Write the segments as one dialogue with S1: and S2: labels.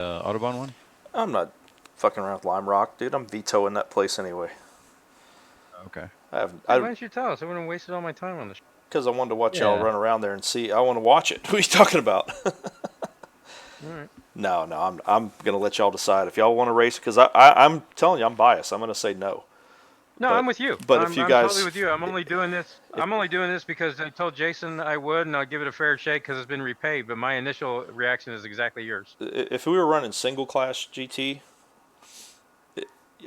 S1: Autobahn one?
S2: I'm not fucking around with Lime Rock, dude. I'm vetoing that place anyway.
S1: Okay.
S2: Why
S3: didn't you tell us? I wouldn't have wasted all my time on this.
S2: Because I wanted to watch y'all
S1: Yeah.
S2: run around there and see. I want to watch it. What are you talking about?
S3: All right.
S2: No, I'm gonna let y'all decide if y'all want to race. Because I'm telling you, I'm biased. I'm gonna say no.
S3: No,
S2: But,
S3: I'm with you.
S2: But if
S3: I'm
S2: you guys,
S3: totally with you. I'm only doing this. I'm only doing this because I told Jason I would, and I'll give it a fair shake because it's been repaid. But my initial reaction is exactly yours.
S2: if we were running single class GT,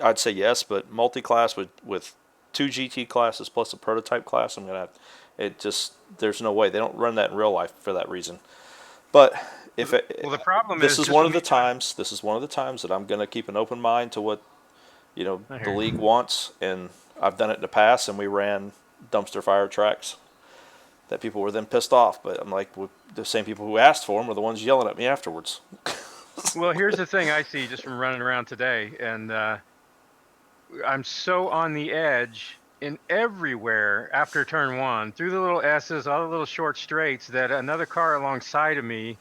S2: I'd say yes. But multi class with 2 GT classes plus a prototype class, I'm gonna have. It just there's no way they don't run that in real life for that reason. But if
S3: Well, the problem
S2: this is
S3: just
S2: one
S3: with
S2: of the
S3: me doing.
S2: times, this is one of the times that I'm gonna keep an open mind to what
S3: I
S2: the
S3: hear
S2: league
S3: you.
S2: wants, and I've done it in the past, and we ran dumpster fire tracks that people were then pissed off. But I'm like, the same people who asked for them were the ones yelling at me afterwards.
S3: Well, here's the thing I see just from running around today, and I'm so on the edge in everywhere after turn one, through the little S's, all the little short straights, that another car alongside of me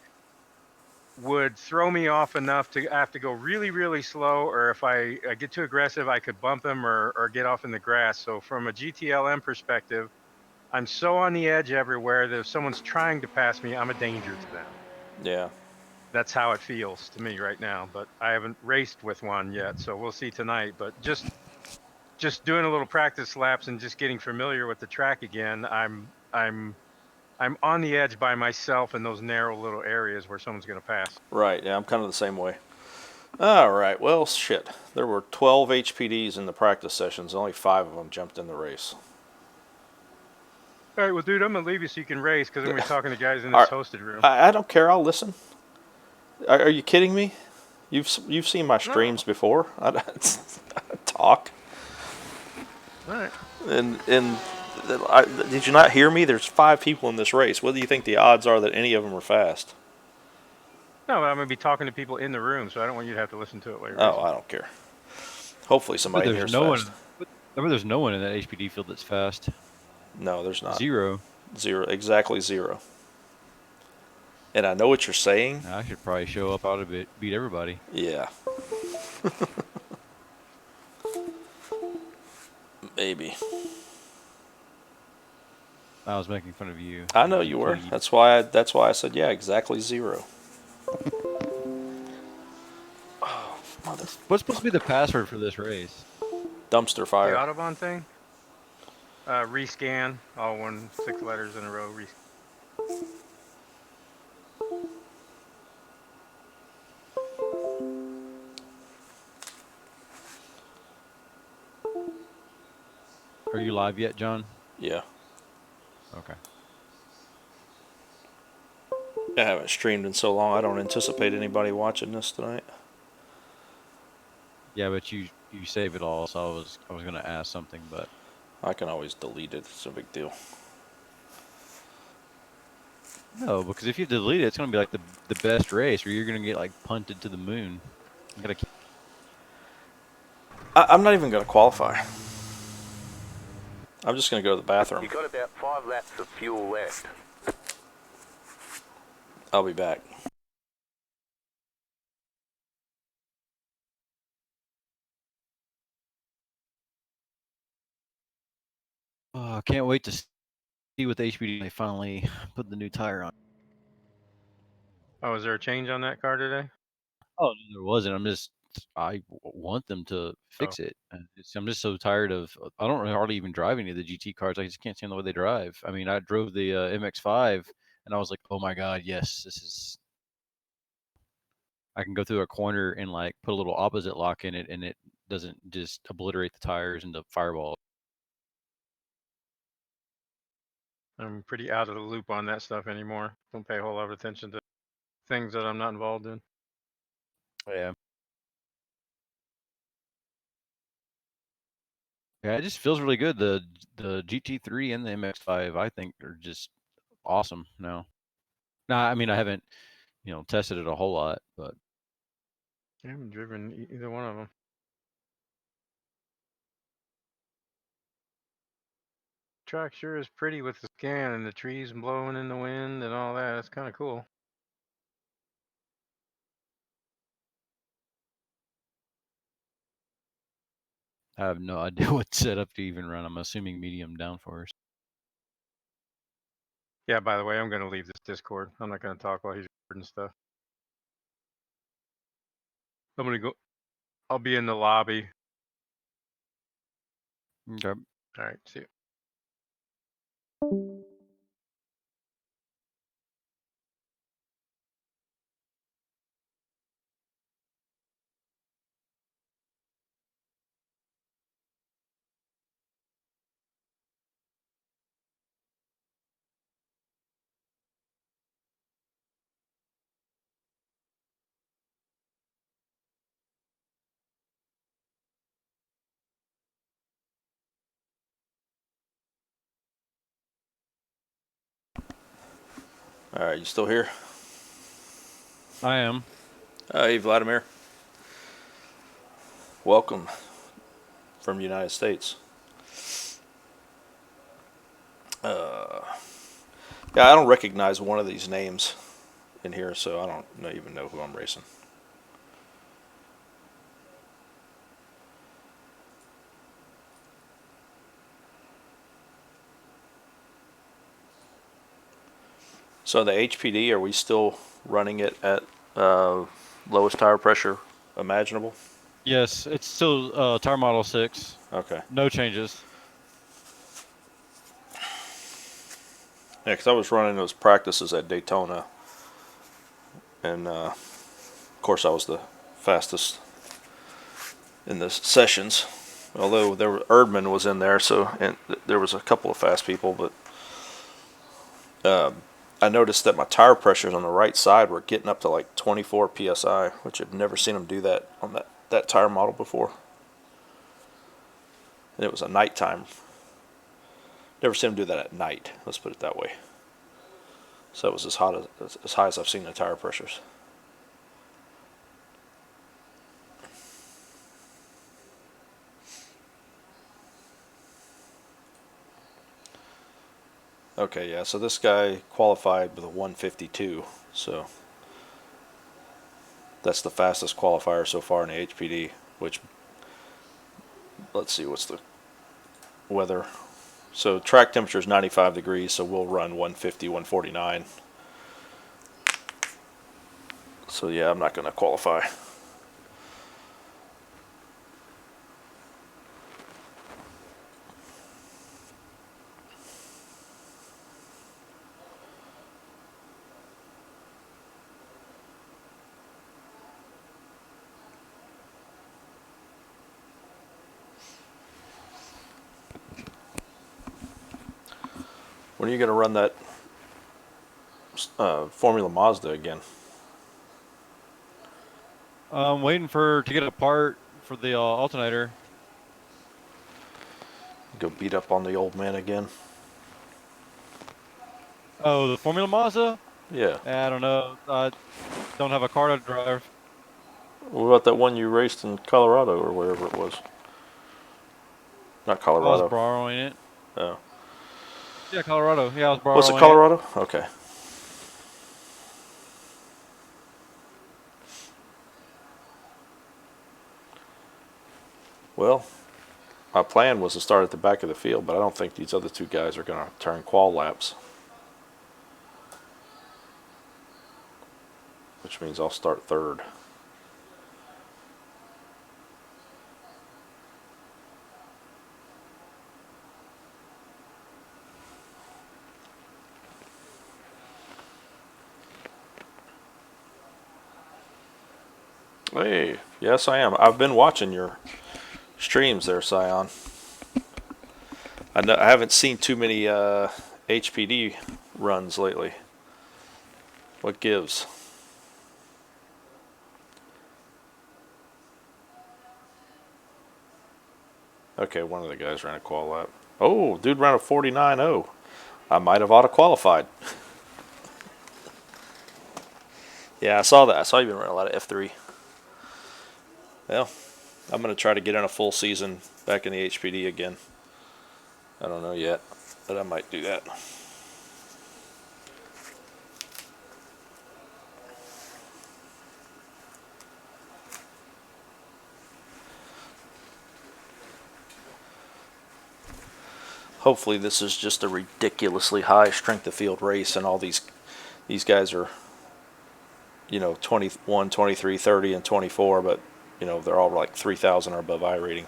S3: would throw me off enough to have to go really, really slow, or if I get too aggressive, I could bump him or get off in the grass. So from a GTLM perspective, I'm so on the edge everywhere that if someone's trying to pass me, I'm a danger to them.
S2: Yeah.
S3: That's how it feels to me right now, but I haven't raced with one yet, so we'll see tonight. But just doing a little practice laps and just getting familiar with the track again, I'm on the edge by myself in those narrow little areas where someone's going to pass.
S2: Right. Yeah, I'm kind of the same way. All right. Well, shit. There were 12 HPDs in the practice sessions. Only 5 of them jumped in the race.
S3: All right, well, dude, I'm gonna leave you so you can race because I'm gonna be talking to guys in
S2: All
S3: this
S2: right.
S3: hosted room.
S2: I don't care. I'll listen. Are you kidding me? You've seen my
S3: No.
S2: streams before. I talk.
S3: All right.
S2: And did you not hear me? There's 5 people in this race. What do you think the odds are that any of them are fast?
S3: No, but I'm gonna be talking to people in the room, so I don't want you to have to listen to it while you're
S2: Oh,
S3: racing.
S2: I don't care. Hopefully
S1: But
S2: somebody in here
S1: there's
S2: is
S1: no
S2: fast.
S1: one. I bet there's no one in that HPD field that's fast.
S2: No, there's not.
S1: Zero.
S2: 0. Exactly 0. And I know what you're saying.
S1: I should probably show up out of it, beat everybody.
S2: Yeah. Maybe.
S1: I was making fun of you.
S2: I know you were. That's why I said yeah, exactly 0. Oh, mother.
S1: What's supposed to be the password for this race?
S2: Dumpster
S3: The
S2: fire.
S3: Autobahn thing. Rescan, all 6 letters in a row.
S1: Are you live yet, John?
S2: Yeah.
S1: Okay.
S2: I haven't streamed in so long. I don't anticipate anybody watching this tonight.
S1: Yeah, but you save it all, so I was gonna ask something, but
S2: I can always delete it. It's no big deal.
S1: no, because if you delete it, it's gonna be like the best race, where you're gonna get like punted to the moon. You gotta keep.
S2: I'm not even going to qualify. I'm just going to go to the bathroom.
S4: You got about 5 laps of fuel left.
S2: I'll be back.
S1: Oh, I can't wait to see what the HPD they finally put the new tire on.
S3: Oh, is there a change on that car today?
S1: Oh, no, there wasn't. I want them to fix it. I'm just so tired of. I don't hardly even drive any of the GT cars. I just can't stand the way they drive. I mean, I drove the MX-5, and I was like, oh my god, yes, this is. I can go through a corner and like put a little opposite lock in it, and it doesn't just obliterate the tires into fireball.
S3: I'm pretty out of the loop on that stuff anymore. Don't pay a whole lot of attention to things that I'm not involved in.
S1: Yeah. Yeah, it just feels really good. The GT3 and the MX-5, I think, are just awesome now. Nah, I mean, I haven't, tested it a whole lot, but
S3: I haven't driven either one of them. Track sure is pretty with the scan and the trees blowing in the wind and all that. It's kind of cool.
S1: I have no idea what setup to even run. I'm assuming medium downforce.
S3: Yeah, by the way, I'm going to leave this Discord. I'm not going to talk while he's recording stuff. I'm going to go. I'll be in the lobby.
S1: Okay.
S3: All right, see you.
S2: All right, you still here?
S1: I am.
S2: Hey, Vladimir. Welcome from the United States. Yeah, I don't recognize one of these names in here, so I don't even know who I'm racing. So the HPD, are we still running it at lowest tire pressure imaginable?
S1: Yes, it's still tire model 6.
S2: Okay.
S1: No changes.
S2: Yeah, because I was running those practices at Daytona, and of course I was the fastest in the sessions. Although Erdman was in there, so and there was a couple of fast people, but I noticed that my tire pressures on the right side were getting up to like 24 psi, which I've never seen them do that on that tire model before. And it was a nighttime. Never seen them do that at night. Let's put it that way. So it was as high as I've seen the tire pressures. Okay, yeah. So this guy qualified with a 152. So that's the fastest qualifier so far in the HPD. Which, let's see, what's the weather? So track temperature is 95 degrees. So we'll run 150, 149. So yeah, I'm not going to qualify. When are you going to run that Formula Mazda again?
S1: I'm waiting to get a part for the alternator.
S2: Go beat up on the old man again?
S1: Oh, the Formula Mazda?
S2: Yeah.
S1: I don't know. I don't have a car to drive.
S2: What about that one you raced in Colorado or wherever it was? Not
S1: I was
S2: Colorado.
S1: borrowing it.
S2: Oh.
S1: Yeah, Colorado. Yeah, I was
S2: Was it
S1: borrowing it.
S2: Colorado? Okay. Well, my plan was to start at the back of the field, but I don't think these other two guys are going to turn qual laps. Which means I'll start third. Hey, yes I am. I've been watching your streams there, Scion. I haven't seen too many HPD runs lately. What gives? Okay, one of the guys ran a qual lap. Oh, dude ran a 49.0. I might have auto-qualified. Yeah, I saw that. I saw you been running a lot of F3. Well, I'm going to try to get in a full season back in the HPD again. I don't know yet, but I might do that. hopefully this is just a ridiculously high strength of field race, and all these guys are, you know, 21, 23, 30, and 24, but you know, they're all like 3,000 or above I rating.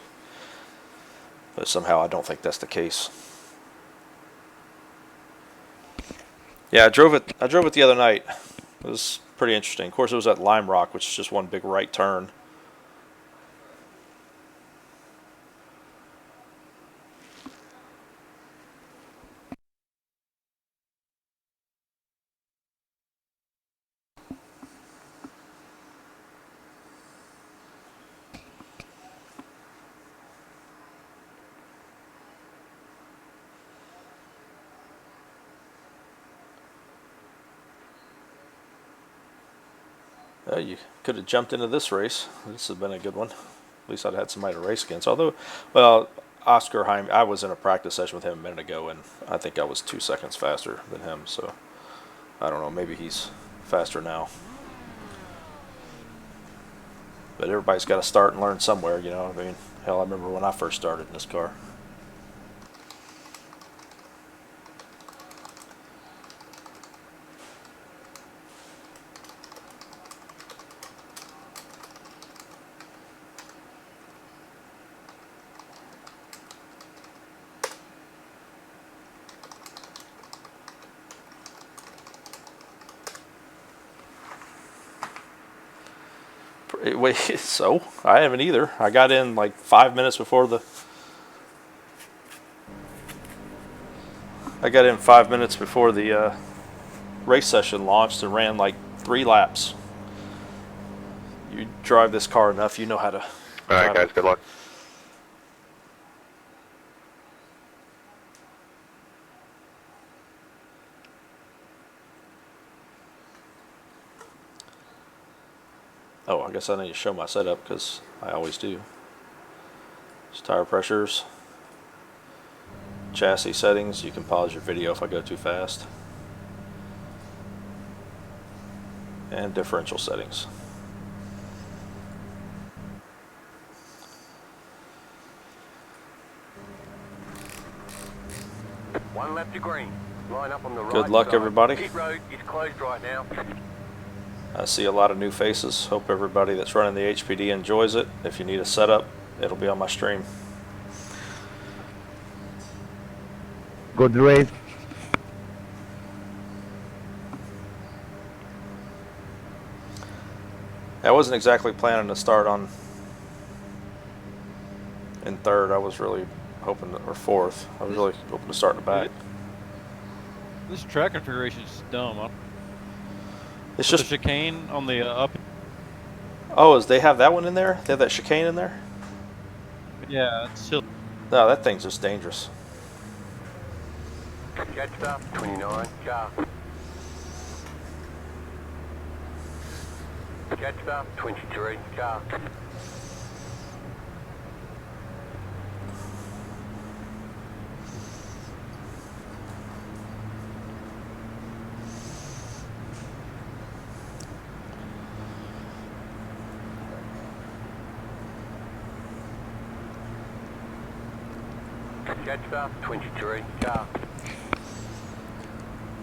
S2: But somehow I don't think that's the case. Yeah, I drove it the other night. It was pretty interesting. Of course, it was at Lime Rock, which is just one big right turn. You could have jumped into this race. This has been a good one. At least I'd had somebody to race against. Although, well, Oscar Heim, I was in a practice session with him a minute ago, and I think I was 2 seconds faster than him. So I don't know. Maybe he's faster now. But everybody's got to start and learn somewhere, you know. I mean, hell, I remember when I first started in this car. Wait, so I haven't either. I got in like 5 minutes before the. I got in 5 minutes before the race session launched and ran like 3 laps. You drive this car enough, you know how to.
S5: All right, guys. Good luck.
S2: Oh, I guess I need to show my setup because I always do. Just tire pressures, chassis settings. You can pause your video if I go too fast. And differential settings.
S4: One left to green. Line up on the right.
S2: Good luck,
S4: side.
S2: everybody.
S4: Pit road is closed right now.
S2: I see a lot of new faces. Hope everybody that's running the HPD enjoys it. If you need a setup, it'll be on my stream.
S6: Good race.
S2: I wasn't exactly planning to start on in third. I was really hoping to, or fourth. I was really hoping to start in the back.
S1: This track configuration is dumb.
S2: It's
S1: With
S2: just
S1: the chicane on the up.
S2: Oh, they have that one in there? They have that chicane in there?
S1: Yeah, it's silly.
S2: No, that thing's just dangerous.
S4: Jetstar 29, car. Jetstar 23, car. Jetstar 23, car.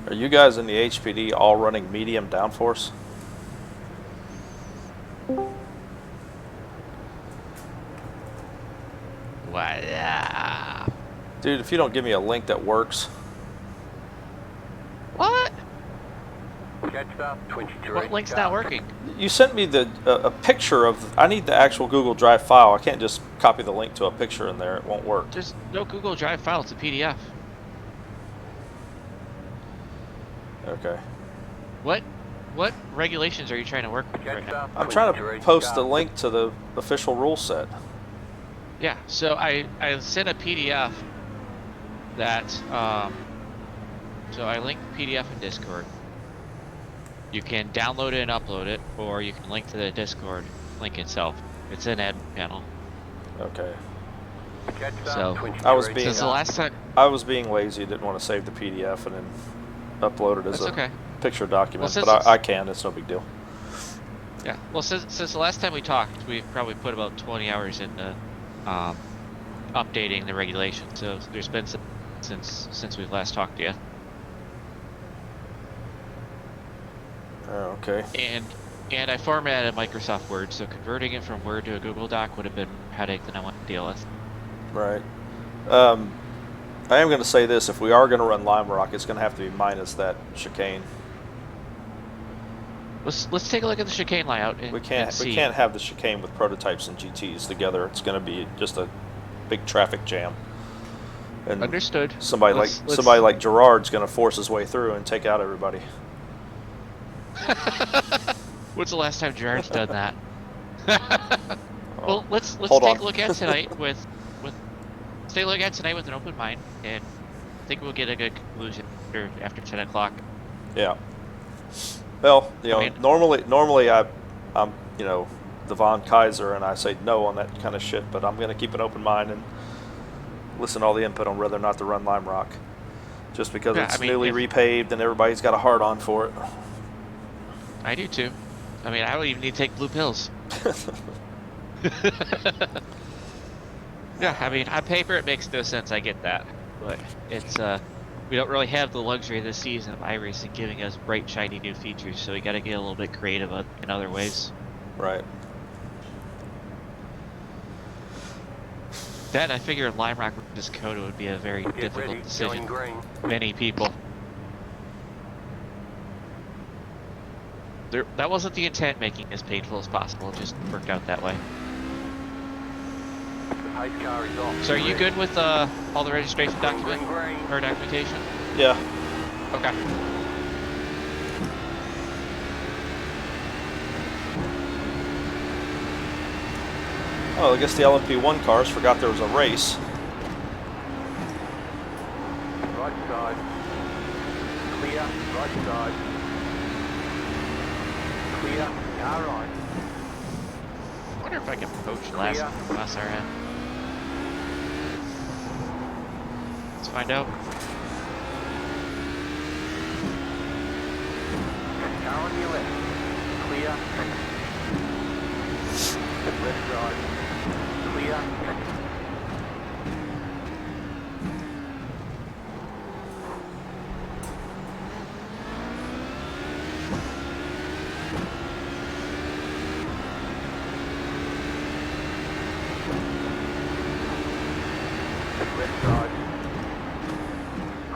S2: Are you guys in the HPD all running medium downforce?
S7: What?
S2: Dude, if you don't give me a link that works.
S7: What?
S4: Jetstar 23.
S7: What link's not working?
S2: You sent me the a picture of. I need the actual Google Drive file. I can't just copy the link to a picture in there. It won't work.
S7: There's no Google Drive file. It's a PDF.
S2: Okay.
S7: What regulations are you trying to work with right now?
S2: I'm trying to post the link to the official rule set.
S7: Yeah. So I sent a PDF that so I linked the PDF in Discord. You can download it and upload it, or you can link to the Discord link itself. It's an admin panel.
S2: Okay.
S7: So
S2: I was being
S7: since the last time.
S2: I was being lazy. Didn't want to save the PDF and then upload it as
S7: That's
S2: a
S7: okay.
S2: picture document.
S7: Well,
S2: but I can. It's no big deal.
S7: Yeah. Well, since the last time we talked, we've probably put about 20 hours into updating the regulations. So there's been some since we've last talked to you.
S2: Oh, okay.
S7: And I formatted Microsoft Word, so converting it from Word to a Google Doc would have been a headache that I want to deal with.
S2: Right. I am going to say this: if we are going to run Lime Rock, it's going to have to be minus that chicane.
S7: Let's take a look at the chicane layout. And,
S2: We can't have the chicane with prototypes and GTs together. It's going to be just a big traffic jam. And
S7: Understood.
S2: Somebody like Gerard's going to force his way through and take out everybody.
S7: When's the last time Gerard's done that? Well, let's
S2: Hold
S7: take
S2: on.
S7: a look at tonight with let's take a look at tonight with an open mind, and I think we'll get a good conclusion after 10 o'clock.
S2: Yeah. Well, you know,
S7: I mean,
S2: normally I'm you know, the Von Kaiser, and I say no on that kind of shit, but I'm going to keep an open mind and listen to all the input on whether or not to run Lime Rock. Just because
S7: Yeah,
S2: it's
S7: I mean,
S2: newly repaved and everybody's got a hard on for it.
S7: I do too. I mean, I don't even need to take blue pills. Yeah, I mean, on paper it makes no sense. I get that, but it's we don't really have the luxury this season of iRacing giving us bright, shiny new features, so we got to get a little bit creative in other ways.
S2: Right.
S7: That I figure Lime Rock versus Coda would be a very
S4: Get
S7: difficult
S4: ready,
S7: decision
S4: going green.
S7: for many people. That wasn't the intent, making it as painful as possible. It just worked out that way.
S4: The pace car is off.
S7: So are you good with all the registration
S4: Green,
S7: or documentation?
S2: Yeah.
S7: Okay.
S2: Oh, I guess the LMP1 cars forgot there was a race.
S4: Right side. Clear, right side. Clear, car right.
S7: I wonder if I can poach last RN. Let's find out.
S4: Car on your left. Clear. Left side. Clear. Left side.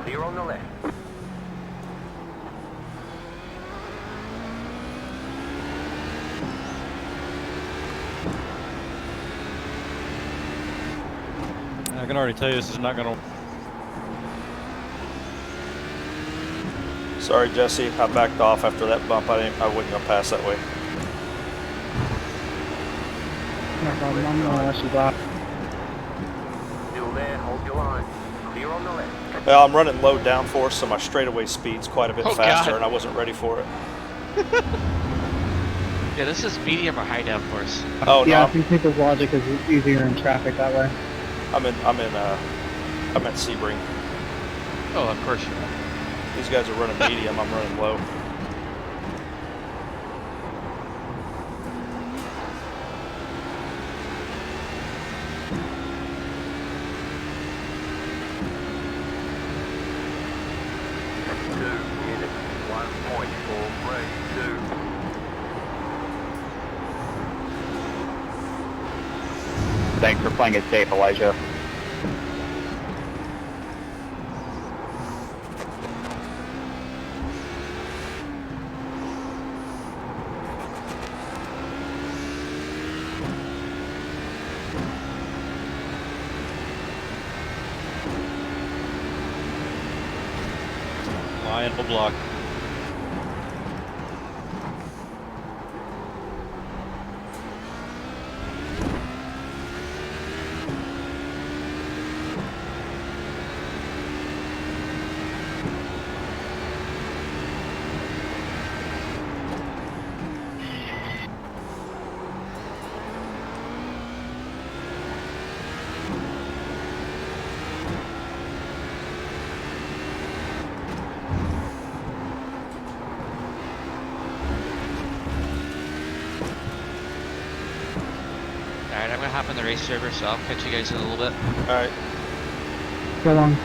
S4: Clear on the left.
S1: I can already tell you this is not going to.
S2: Sorry, Jesse. I backed off after that bump. I wasn't gonna pass that way.
S4: Still there, hold your line. Clear on the left.
S2: Well, I'm running low downforce, so my straightaway speed's quite a bit
S7: Oh,
S2: faster,
S7: God.
S2: and I wasn't ready for it.
S7: Yeah, this is medium or high downforce.
S2: Oh no,
S6: Yeah, I think people's logic is easier in traffic that way.
S2: I'm at Sebring.
S7: Oh, of course you are.
S2: These guys are running medium. I'm running low.
S6: Thanks for playing it safe, Elijah.
S1: Lion will block.
S7: Alright, I'm gonna hop on the race server, so I'll catch you guys in a little bit.
S2: All right.
S6: So long.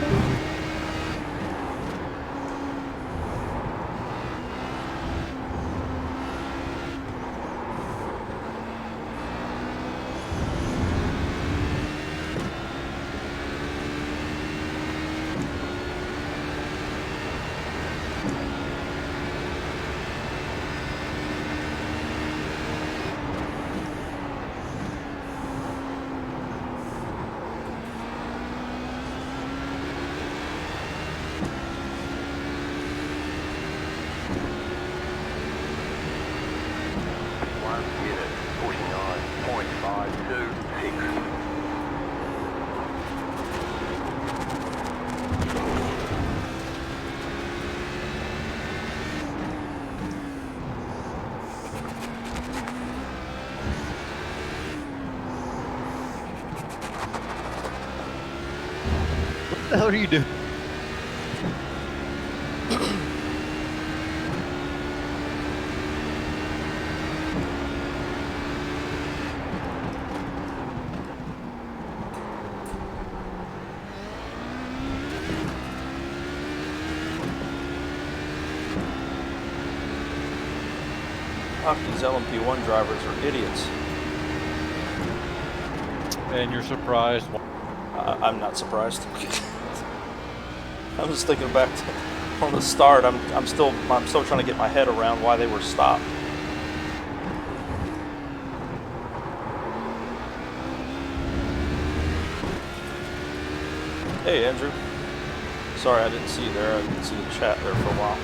S1: the hell are you doing?
S2: These LMP1 drivers are idiots.
S1: And you're surprised.
S2: I'm not surprised. I'm just thinking back to from the start. I'm still trying to get my head around why they were stopped. Hey Andrew. Sorry I didn't see you there. I didn't see the chat there for a while.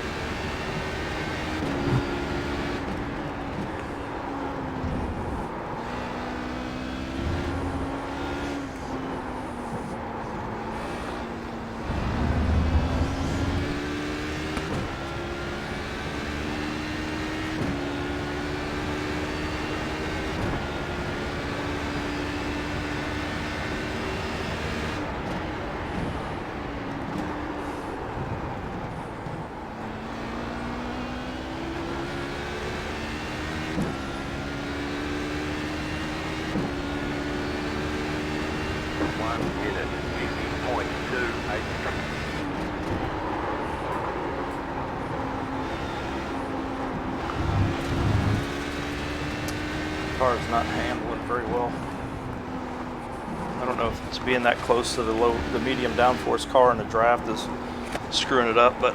S2: Car is not handling very well. I don't know if it's being that close to the medium downforce car in the draft is screwing it up, but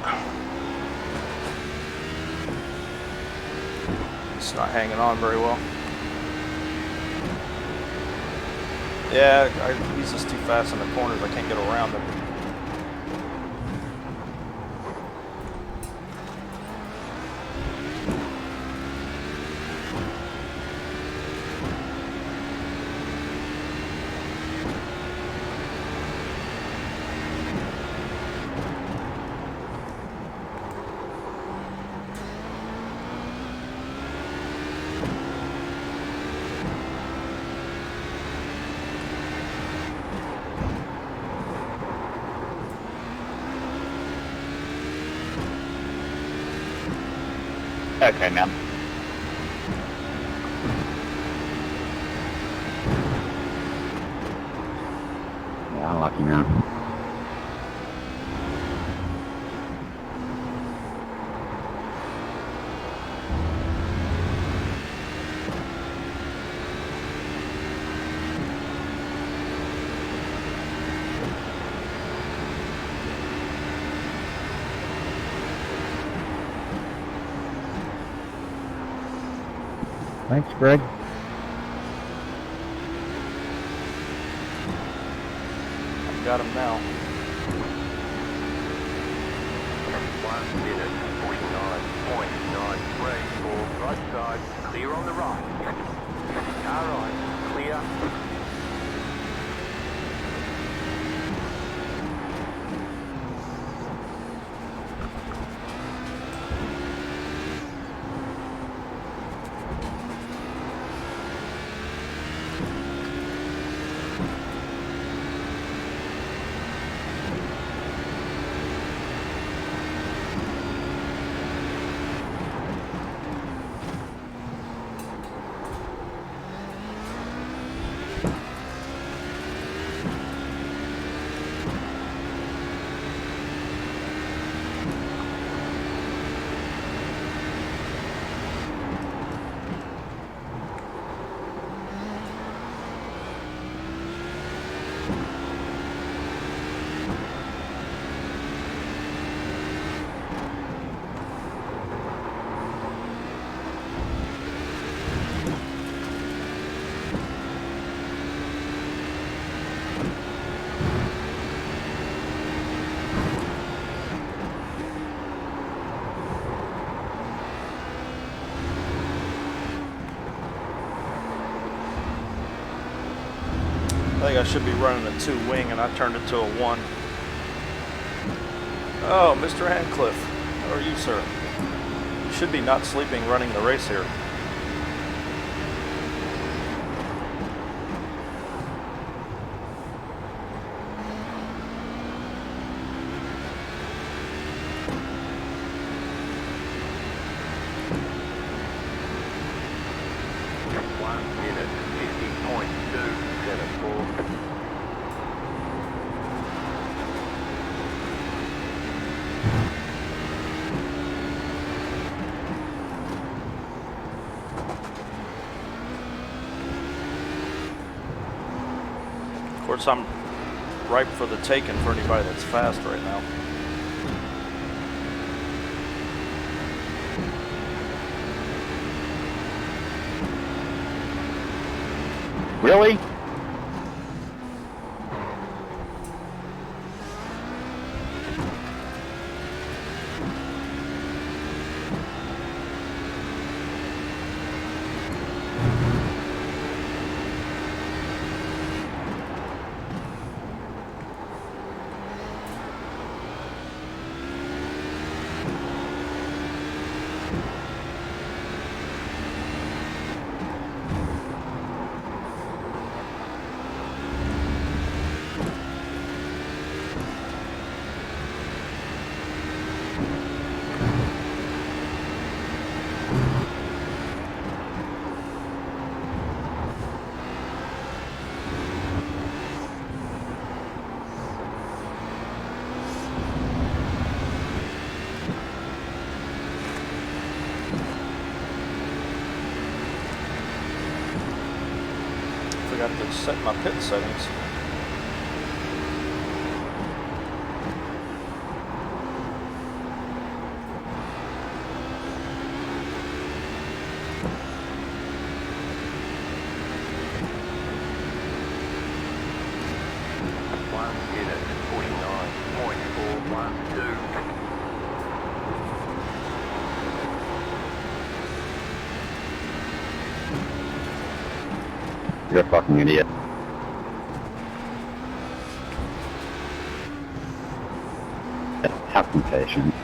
S2: it's not hanging on very well. Yeah, he's just too fast in the corners. I can't get around him.
S6: Okay, man. Yeah, I'm lucky now. Thanks, Greg.
S2: I've got him now.
S4: 1 minute, 49.93 for right side, clear on the right. Car right, clear.
S2: I think I should be running a 2-wing and I turned it to a 1. Oh, Mr. Handcliffe, how are you, sir? You should be not sleeping running the race here. course, I'm ripe for the taking for anybody that's fast right now.
S6: Really?
S2: Forgot to set my pit settings.
S4: One in at 49.412.
S6: You're a fucking idiot. Have some patience.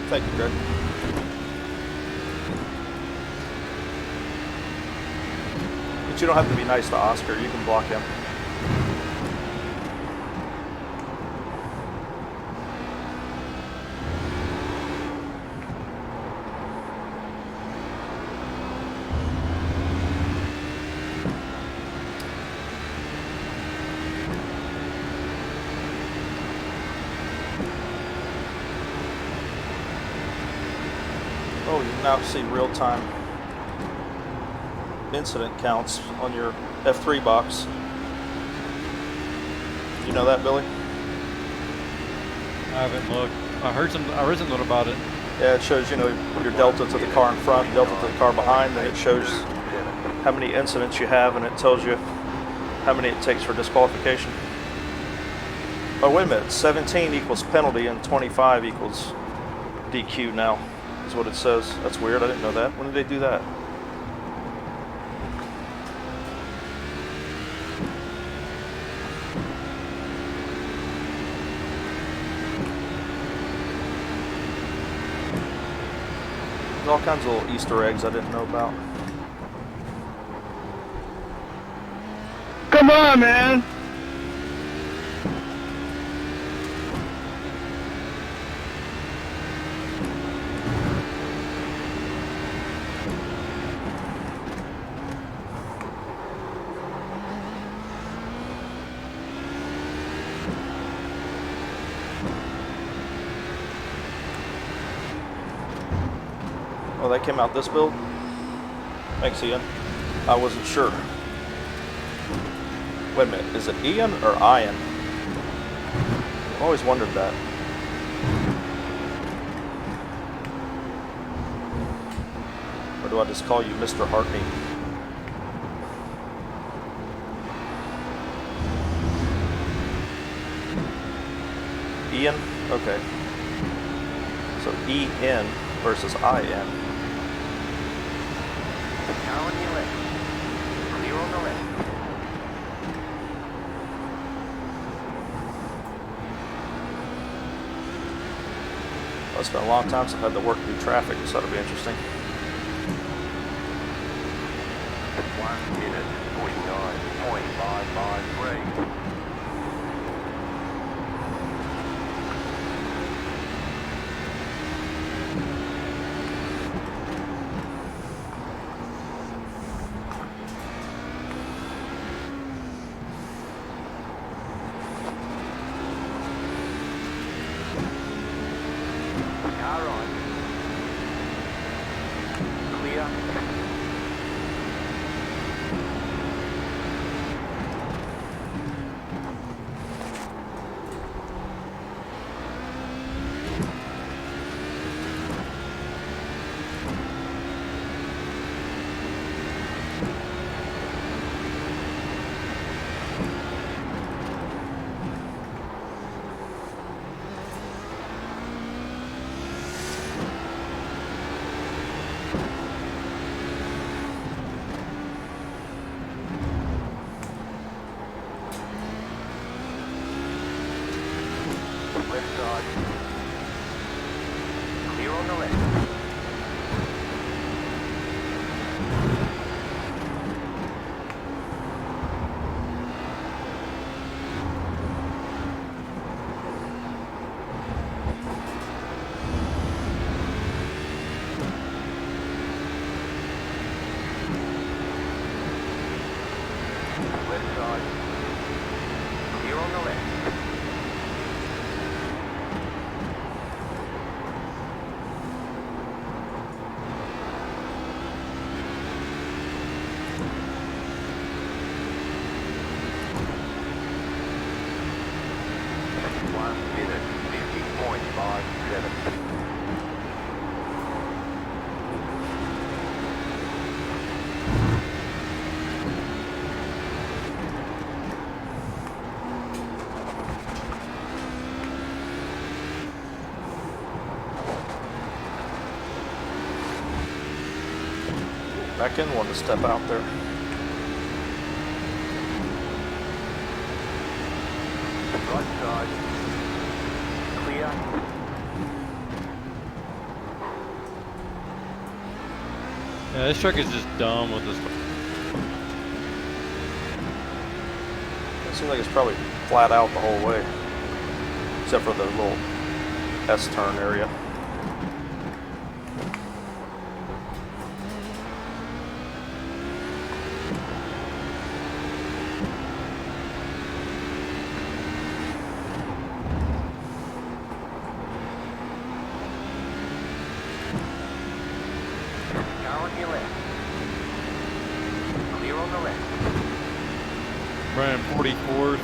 S2: Thank you, Greg. But you don't have to be nice to Oscar. You can block him. Oh, you now see real-time incident counts on your F3 box. You know that, Billy?
S1: I haven't looked. I heard something about it.
S2: Yeah, it shows, you know, your delta to the car in front, delta to the car behind, and it shows how many incidents you have, and it tells you how many it takes for disqualification. Oh, wait a minute. 17 equals penalty and 25 equals DQ now, is what it says. That's weird. I didn't know that. When did they do that? There's all kinds of little Easter eggs I didn't know about.
S6: Come on, man!
S2: Oh, that came out this build? Thanks, Ian. I wasn't sure. Wait a minute, is it Ian or Ian? I've always wondered that. Or do I just call you Mr. Hartney? Ian? Okay. So E-N versus I-N.
S4: Car on your left. Clear on the left.
S2: Well, it's been a long time since I've had to work through traffic, so that'll be interesting.
S4: 1 minute, 49.553. Car on. Clear. Left side. Clear on the left. Left side. Clear on the left.
S2: Back in one to step out there.
S4: Right side. Clear.
S1: Yeah, this truck is just dumb with this.
S2: It seems like it's probably flat out the whole way, except for the little S-turn area.
S4: Car on your left. Clear on the left.
S1: Running 44s.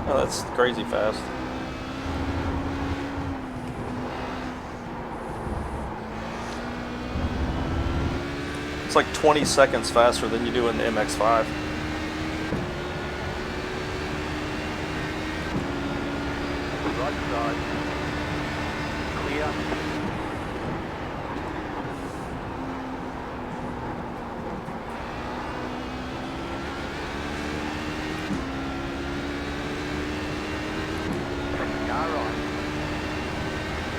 S2: That's crazy fast. It's like 20 seconds faster than you do in the MX-5.
S4: Right side. Clear. Car on.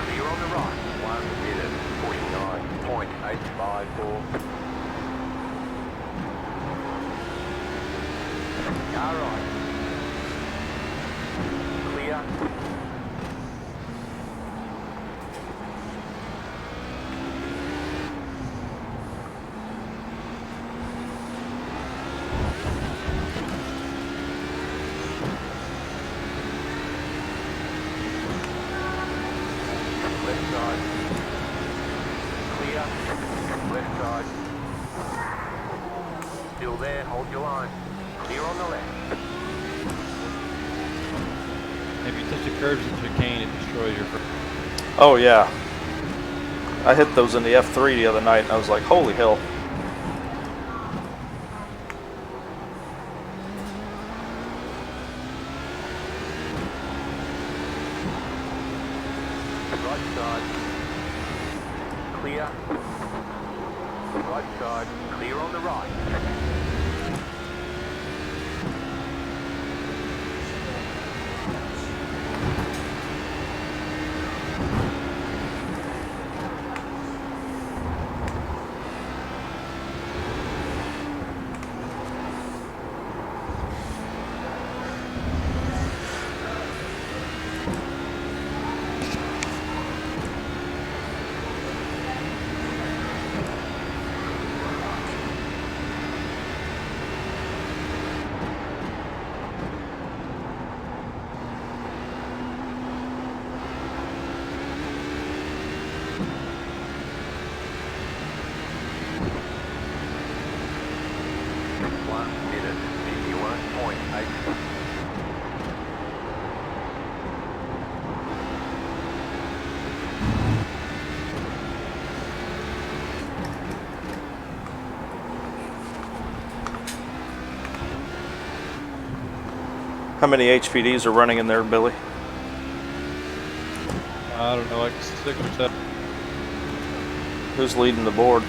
S4: Clear on the right. 1 minute, 49.854. Car on. Clear. Left side. Clear. Left side. Still there, hold your line. Clear on the left.
S1: If you touch the curves and chicane, it destroys your.
S2: Oh yeah. I hit those in the F3 the other night and I was like, holy hell.
S4: Right side. Clear. Right side. Clear on the right. 1 minute, 51.8.
S2: How many HPDs are running in there, Billy?
S1: I don't know, like 6 or 7.
S2: Who's leading the board?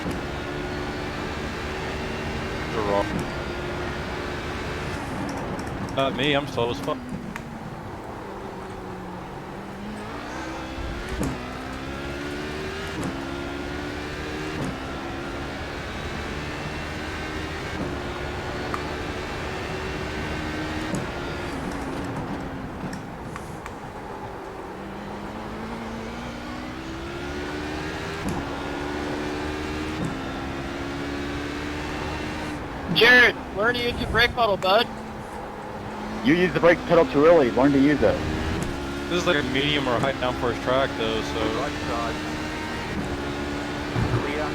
S1: They're wrong. Not me, I'm slow as fuck.
S5: Jared, learn to use your brake pedal, bud.
S6: You use the brake pedal too early. Learn to use it.
S1: This is like a medium or a high downforce track though, so
S4: Right side. Clear.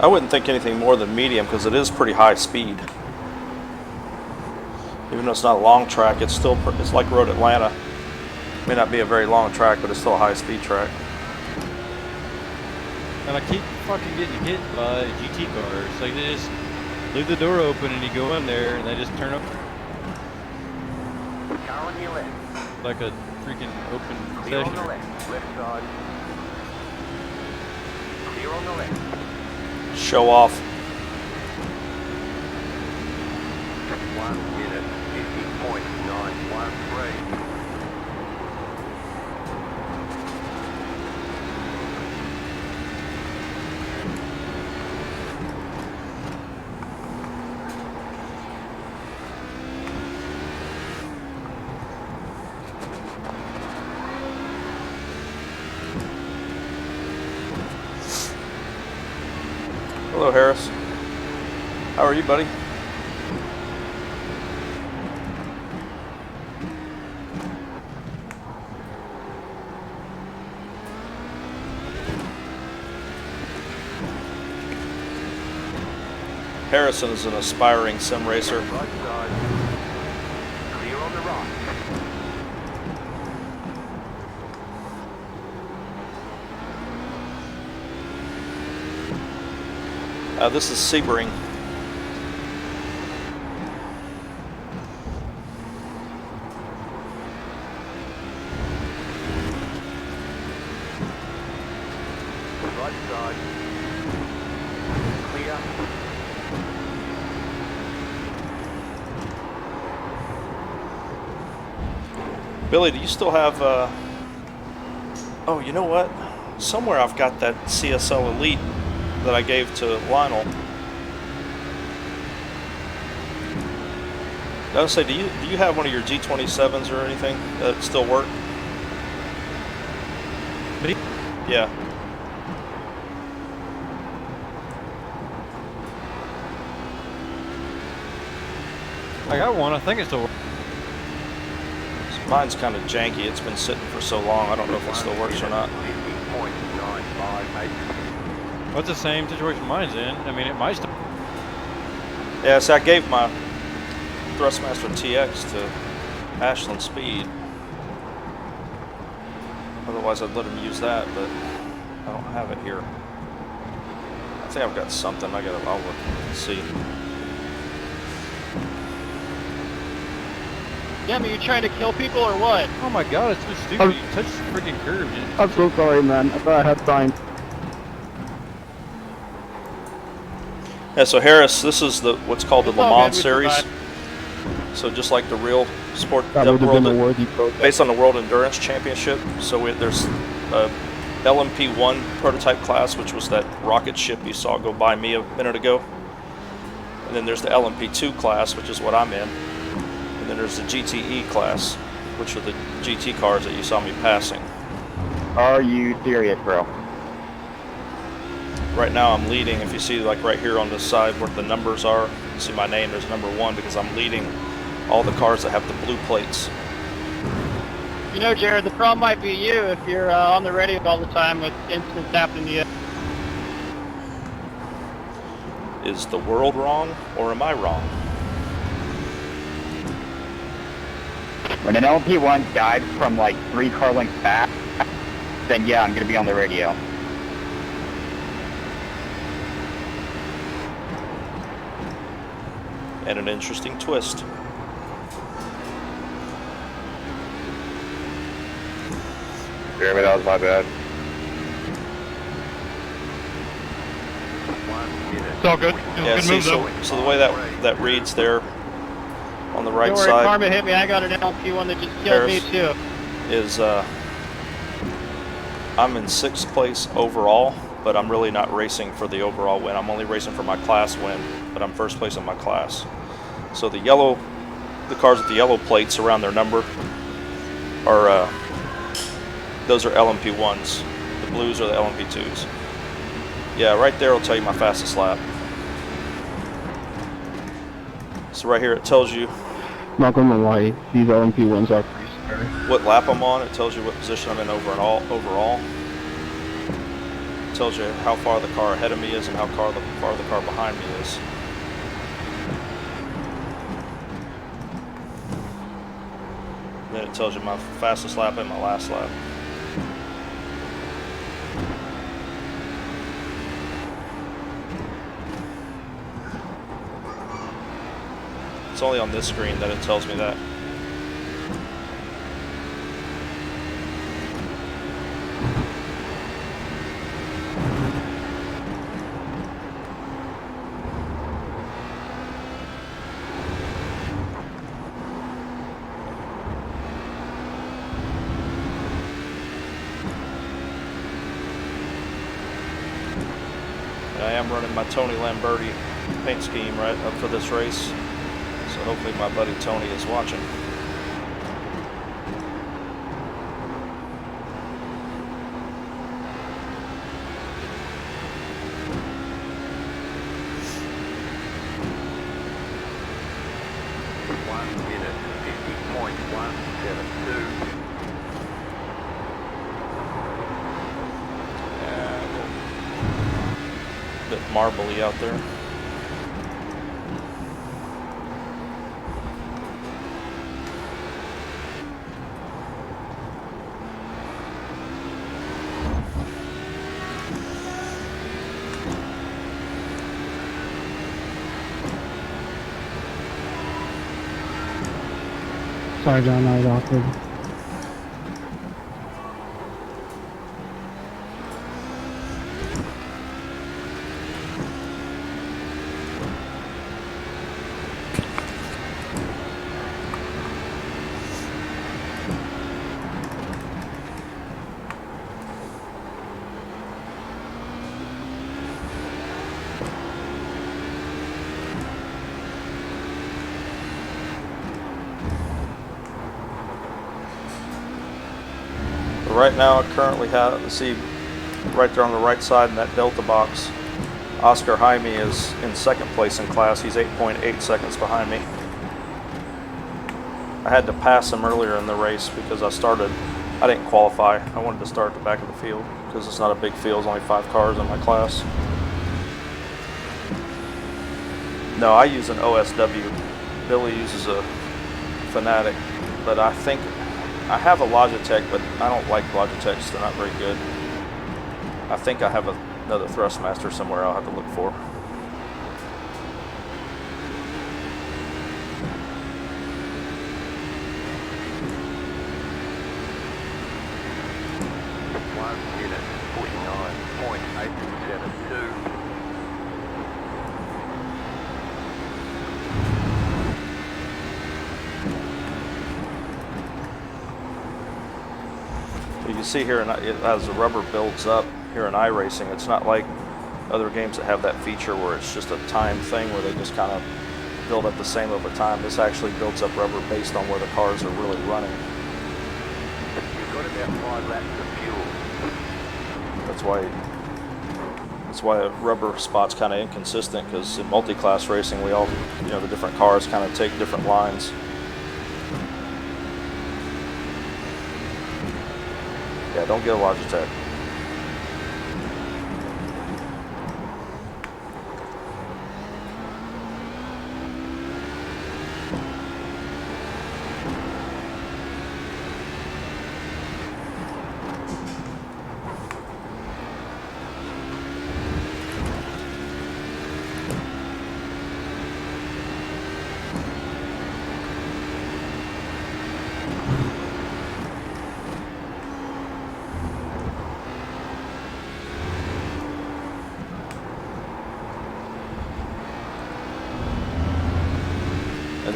S2: I wouldn't think anything more than medium because it is pretty high speed. Even though it's not a long track, it's still it's like Road Atlanta. May not be a very long track, but it's still a high speed track.
S1: and I keep fucking getting hit by GT cars. Like they just leave the door open and you go in there and they just turn up
S4: Car on your left.
S1: like a freaking open
S4: Clear on the
S1: session.
S4: left. Left side. Clear on the left.
S2: Show off.
S4: 1 minute, 50.913.
S2: Hello, Harris. How are you, buddy? Harrison is an aspiring sim racer.
S4: Right side. Clear on the right.
S2: This is Sebring.
S4: Right side. Clear.
S2: Billy, do you still have, oh, you know what? Somewhere I've got that CSL Elite that I gave to Lionel. I was say, do you have one of your G27s or anything that still work?
S1: Me?
S2: Yeah.
S1: I got one. I think it's still.
S2: Mine's kind of janky. It's been sitting for so long. I don't know if it still works or not.
S4: 50.958.
S1: Well, it's the same situation mine's in. I mean, it might still.
S2: Yeah, so I gave my Thrustmaster TX to Ashland Speed. Otherwise, I'd let him use that, but I don't have it here. I think I've got something. I'll look and see.
S5: Damn, are you trying to kill people or what?
S1: Oh my god, it's so stupid. You touch the freaking curve.
S6: I'm so sorry, man. I thought I had time.
S2: Yeah, so Harris, this is the what's called the
S5: It's
S2: Le
S5: all
S2: Mans
S5: good, we
S2: series.
S5: survived.
S2: So just like the real sport,
S6: That would have been a worthy protest.
S2: based on the World Endurance Championship. So there's a LMP1 prototype class, which was that rocket ship you saw go by me a minute ago. And then there's the LMP2 class, which is what I'm in. And then there's the GTE class, which are the GT cars that you saw me passing.
S6: Are you serious, bro?
S2: Right now I'm leading. If you see like right here on the side where the numbers are, you see my name, there's number 1 because I'm leading all the cars that have the blue plates.
S5: You know, Jared, the problem might be you if you're on the radio all the time with incidents happening to you.
S2: Is the world wrong, or am I wrong?
S6: When an LMP1 died from like 3 car lengths back, then yeah, I'm gonna be on the radio.
S2: And an interesting twist.
S8: Jeremy, that was my bad.
S5: It's all good.
S2: Yeah,
S5: Good
S2: see,
S5: move, though.
S2: so the way that reads there on the right
S5: Don't worry,
S2: side
S5: Karma hit me. I got an LP1 that just killed
S2: Paris.
S5: me, too.
S2: is I'm in 6th place overall, but I'm really not racing for the overall win. I'm only racing for my class win, but I'm 1st place in my class. So the cars with the yellow plates around their number are those are LMP1s. The blues are the LMP2s. Yeah, right there will tell you my fastest lap. So right here it tells you
S9: Not gonna lie, these LMP1s are pretty scary.
S2: what lap I'm on. It tells you what position I'm in overall. It tells you how far the car ahead of me is and how far the car behind me is. Then it tells you my fastest lap and my last lap. It's only on this screen that it tells me that. And I am running my Tony Lamberti paint scheme right up for this race. So hopefully my buddy Tony is watching. A bit marbly out there.
S9: Sorry, John, that was awkward.
S2: Right now I currently have, see right there on the right side in that Delta box, Oscar Jaime is in 2nd place in class. He's 8.8 seconds behind me. I had to pass him earlier in the race because I didn't qualify. I wanted to start at the back of the field because it's not a big field, there's only 5 cars in my class. No, I use an OSW. Billy uses a Fanatec, but I think I have a Logitech, but I don't like Logitechs. They're not very good. I think I have another Thrustmaster somewhere I'll have to look for. You can see here, as the rubber builds up here in iRacing, it's not like other games that have that feature where it's just a time thing where they just kind of build up the same over time. This actually builds up rubber based on where the cars are really running.
S4: You've got about 5 laps of fuel.
S2: That's why a rubber spot's kind of inconsistent, because in multi-class racing, we all, the different cars kind of take different lines. Yeah, don't get a Logitech.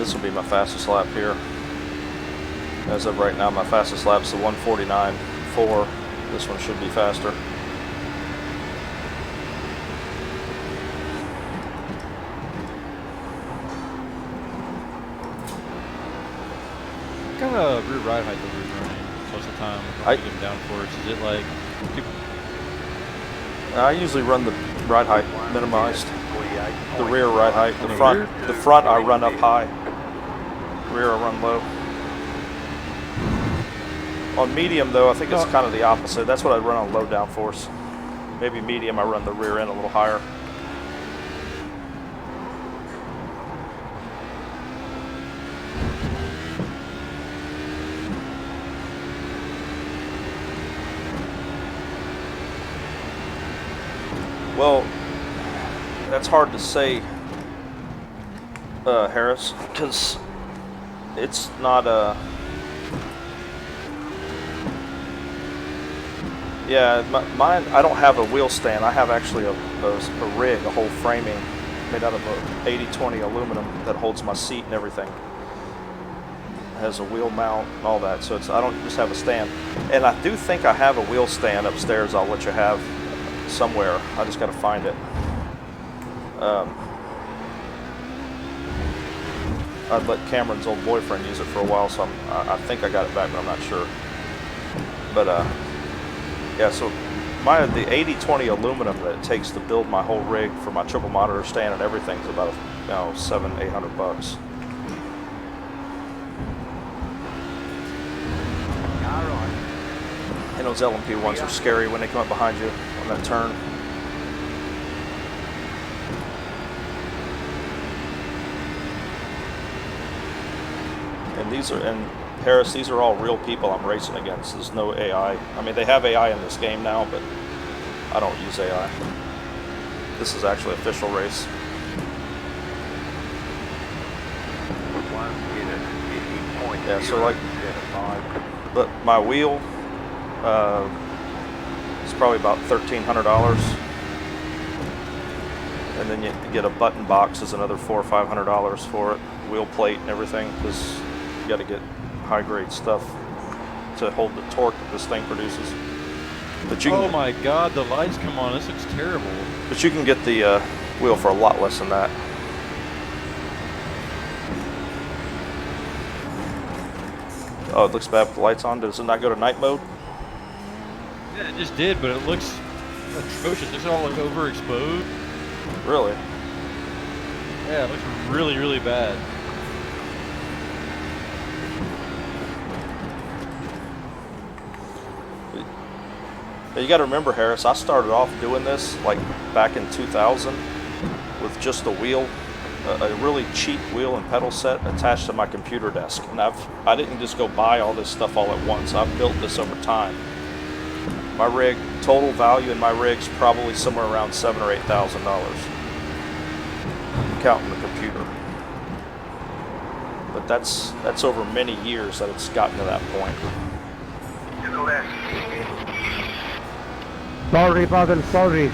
S2: this will be my fastest lap here. As of right now, my fastest lap's the 1:49.4. This one should be faster.
S1: What kind of rear ride height that we're running most of the time?
S2: I
S1: get down force. Is it like?
S2: I usually run the ride height minimized. The rear ride height. The front I run up high. Rear I run low. On medium though, I think it's kind of the opposite. That's what I run on low downforce. Maybe medium I run the rear end a little higher. Well, that's hard to say, Harris, because it's not a... Yeah, mine, I don't have a wheel stand. I have actually a rig, a whole framing made out of a 80/20 aluminum that holds my seat and everything. It has a wheel mount and all that, so it's, I don't just have a stand. And I do think I have a wheel stand upstairs I'll let you have somewhere. I just got to find it. I'd let Cameron's old boyfriend use it for a while, so I think I got it back, but I'm not sure. But yeah, so the 80/20 aluminum that it takes to build my whole rig for my triple monitor stand and everything is about $700-800. And those LMP ones are scary when they come up behind you on that turn. And these are, and Harris, these are all real people I'm racing against. There's no AI. I mean, they have AI in this game now, but I don't use AI. This is actually an official race. Yeah, so like, but my wheel is probably about $1,300, and then you get a button box is another $400 or $500 for it, wheel plate and everything, because you got to get high grade stuff to hold the torque that this thing produces. But you can,
S1: oh my God, the lights come on. This looks terrible.
S2: But you can get the wheel for a lot less than that. Oh, it looks bad with the lights on. Does it not go to night mode?
S1: Yeah, it just did, but it looks atrocious. It's all like overexposed.
S2: Really?
S1: Yeah, it looks really, really bad.
S2: You got to remember, Harris, I started off doing this like back in 2000 with just a wheel, a really cheap wheel and pedal set attached to my computer desk. And I didn't just go buy all this stuff all at once. I've built this over time. My rig, total value in my rig's probably somewhere around $7,000 or $8,000, counting the computer. But that's over many years that it's gotten to that point.
S9: Sorry, brother, sorry.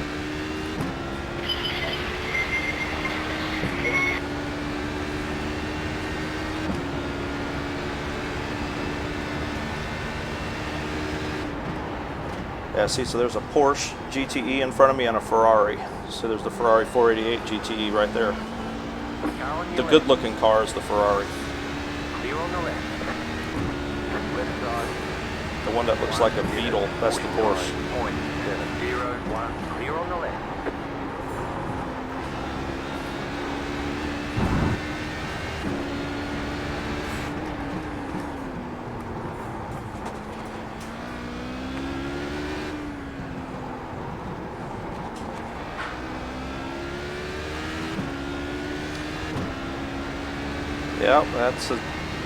S2: Yeah, see, so there's a Porsche GTE in front of me and a Ferrari. So there's the Ferrari 488 GTE right there. The good-looking car is the Ferrari.
S4: Clear on the left. Left side.
S2: The one that looks like a Beetle, that's the Porsche.
S4: 0.701. Clear on the left.
S2: Yeah, that's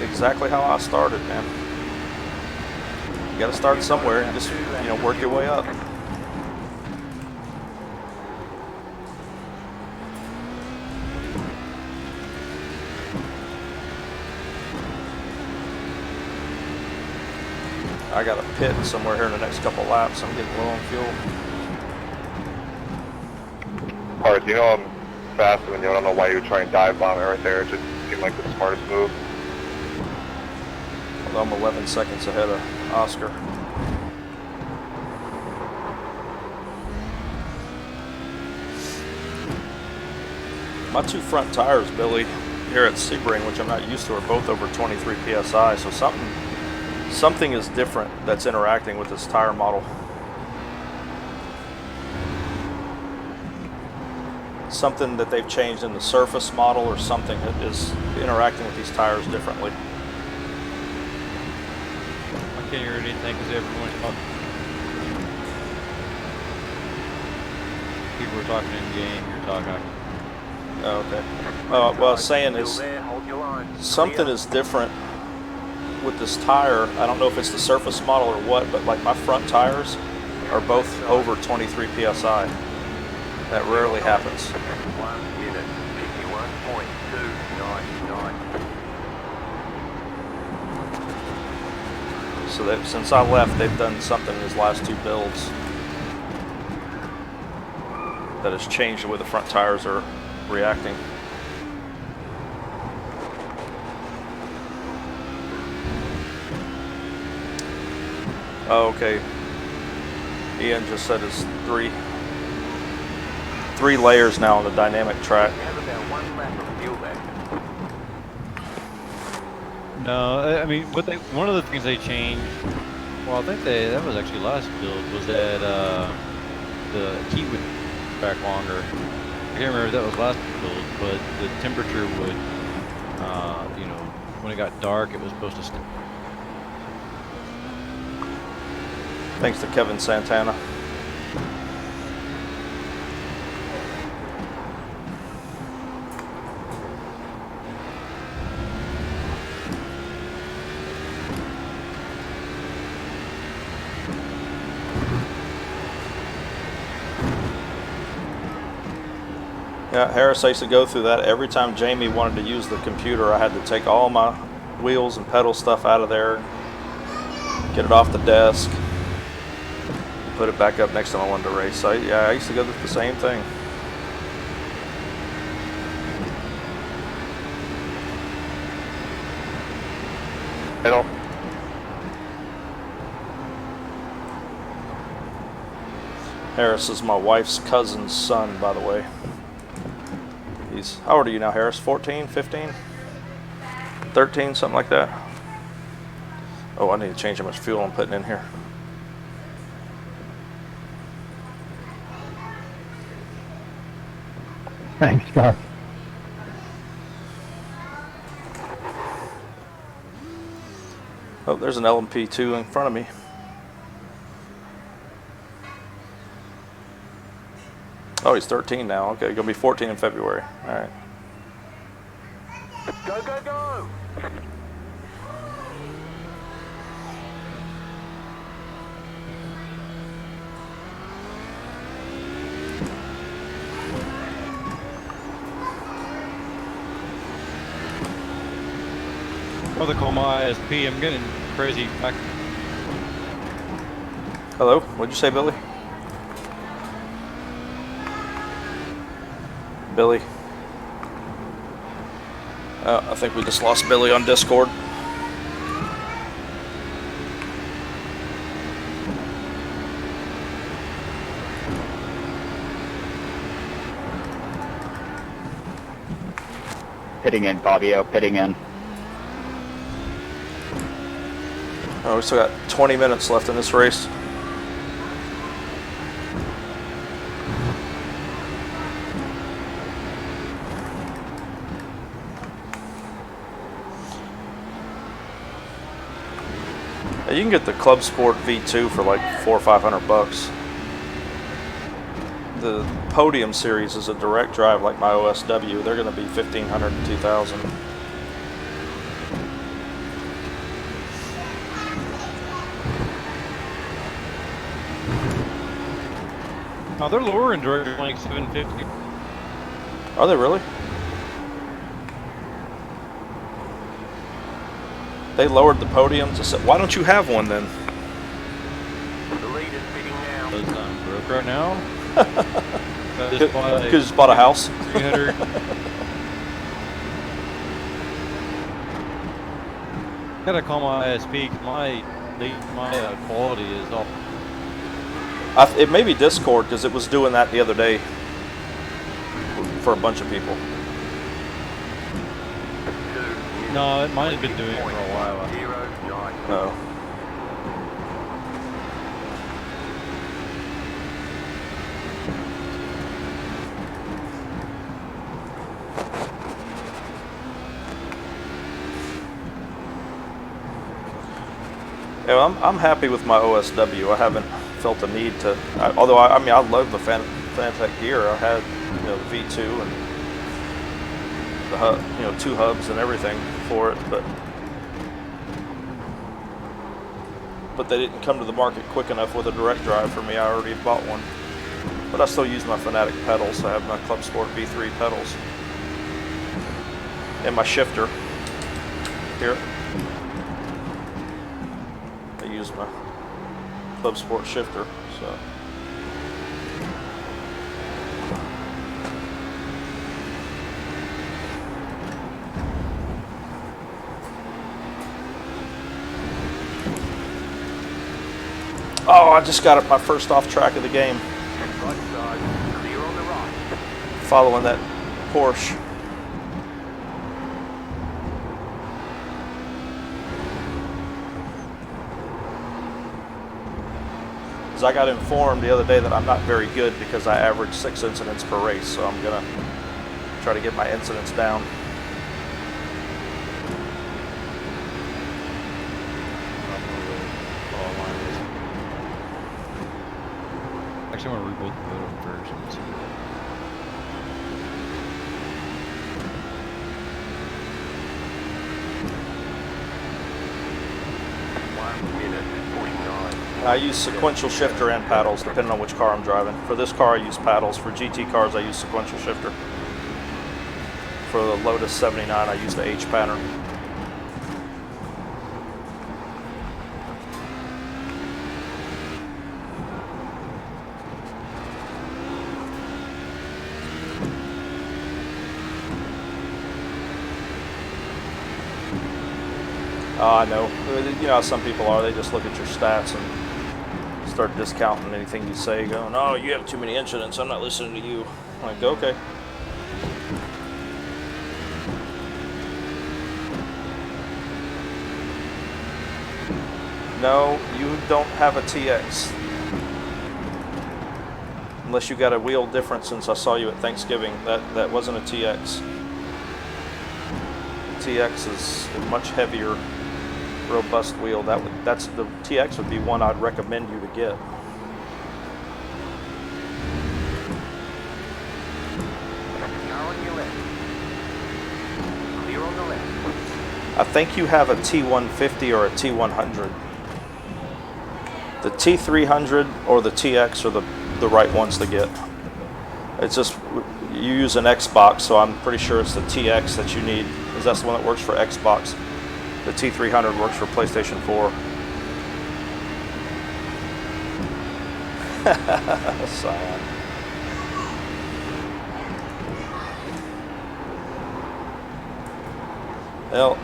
S2: exactly how I started, man. You got to start somewhere and just, work your way up. I got a pit somewhere here in the next couple laps. I'm getting low on fuel.
S8: Parts, you know I'm fast, and I don't know why you would try and dive bomb it right there. Just Seemed like the smartest move.
S2: Although I'm 11 seconds ahead of Oscar. My two front tires, Billy, here at Sebring, which I'm not used to, are both over 23 PSI, so something is different that's interacting with this tire model. Something that they've changed in the surface model or something that is interacting with these tires differently.
S1: I can't hear anything because everyone's talking. People are talking in game, you're talking.
S2: Oh, okay. What I was saying is something is different with this tire. I don't know if it's the surface model or what, but like my front tires are both over 23 PSI. That rarely happens.
S4: 1 minute, 51.299.
S2: So that since I left, they've done something in these last two builds that has changed the way the front tires are reacting. Oh, okay. Ian just said it's three layers now on the dynamic track.
S4: We have about 1 lap of fuel left.
S1: No, I mean, one of the things they changed, well, I think that was actually last build, was that the heat would back longer. I can't remember if that was last build, but the temperature would, you know, when it got dark, it was supposed to stay.
S2: Thanks to Kevin Santana. Yeah, Harris, I used to go through that. Every time Jamie wanted to use the computer, I had to take all my wheels and pedal stuff out of there, get it off the desk, put it back up next time I wanted to race. So yeah, I used to go through the same thing.
S8: Middle.
S2: Harris is my wife's cousin's son, by the way. How old are you now, Harris? 14, 15, 13, something like that? Oh, I need to change how much fuel I'm putting in here.
S9: Thanks, Scott.
S2: Oh, there's an LMP2 in front of me. Oh, he's 13 now. Okay, gonna be 14 in February. All right.
S4: Go, go, go!
S1: Brother, call my ISP. I'm getting crazy.
S2: Hello, what'd you say, Billy? Billy. I think we just lost Billy on Discord.
S6: Pitting in, Fabio, pitting in.
S2: Oh, we still got 20 minutes left in this race. You can get the Clubsport V3 for like $400 or $500. The Podium series is a direct drive like my OSW. They're going to be $1,500 and $2,000.
S1: Oh, they're lowering direct like 750.
S2: Are they really? They lowered the Podium to say, why don't you have one then?
S4: The lead is pitting now.
S1: Because I'm broke right now.
S2: Because you just bought a house.
S1: 300. Gotta call my ISP. 'Cause my quality is all.
S2: It may be Discord because it was doing that the other day for a bunch of people.
S1: No, it might have been doing it for a while.
S2: No. Yeah, I'm happy with my OSW. I haven't felt the need to. Although I mean I love the Fanatec gear. I had the V2 and the hub, 2 hubs and everything for it, but they didn't come to the market quick enough with a direct drive for me. I already bought one, but I still use my Fanatec pedals. I have my Clubsport V3 pedals and my shifter here. I use my Clubsport shifter, so. Oh, I just got my first off track of the game. Following that Porsche. Because I got informed the other day that I'm not very good because I average 6 incidents per race, so I'm gonna try to get my incidents down.
S1: Actually, I want to reboot the motor first. Let's see.
S2: I use sequential shifter and paddles depending on which car I'm driving. For this car I use paddles. For GT cars I use sequential shifter. For the Lotus 79 I use the H pattern. I know. You know how some people are. They just look at your stats and start discounting anything you say, going, "Oh, you have too many incidents. I'm not listening to you." I'm like, okay. No, you don't have a TX. Unless you got a wheel difference since I saw you at Thanksgiving. That wasn't a TX. TX is a much heavier, robust wheel. That's the TX would be one I'd recommend you to get. I think you have a T150 or a T100. The T300 or the TX are the right ones to get. It's just you use an Xbox, so I'm pretty sure it's the TX that you need, because that's the one that works for Xbox. The T300 works for PlayStation 4. Cyan. Well,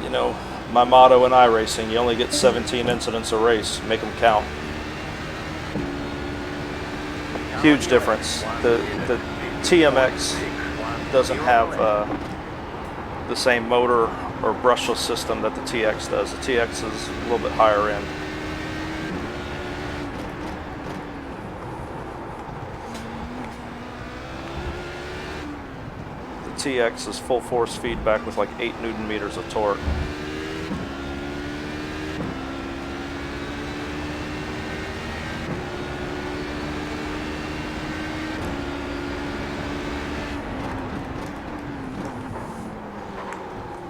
S2: you know, my motto in iRacing, you only get 17 incidents a race. Make them count. Huge difference. The TMX doesn't have the same motor or brushless system that the TX does. The TX is a little bit higher end. The TX is full force feedback with like 8 Newton meters of torque.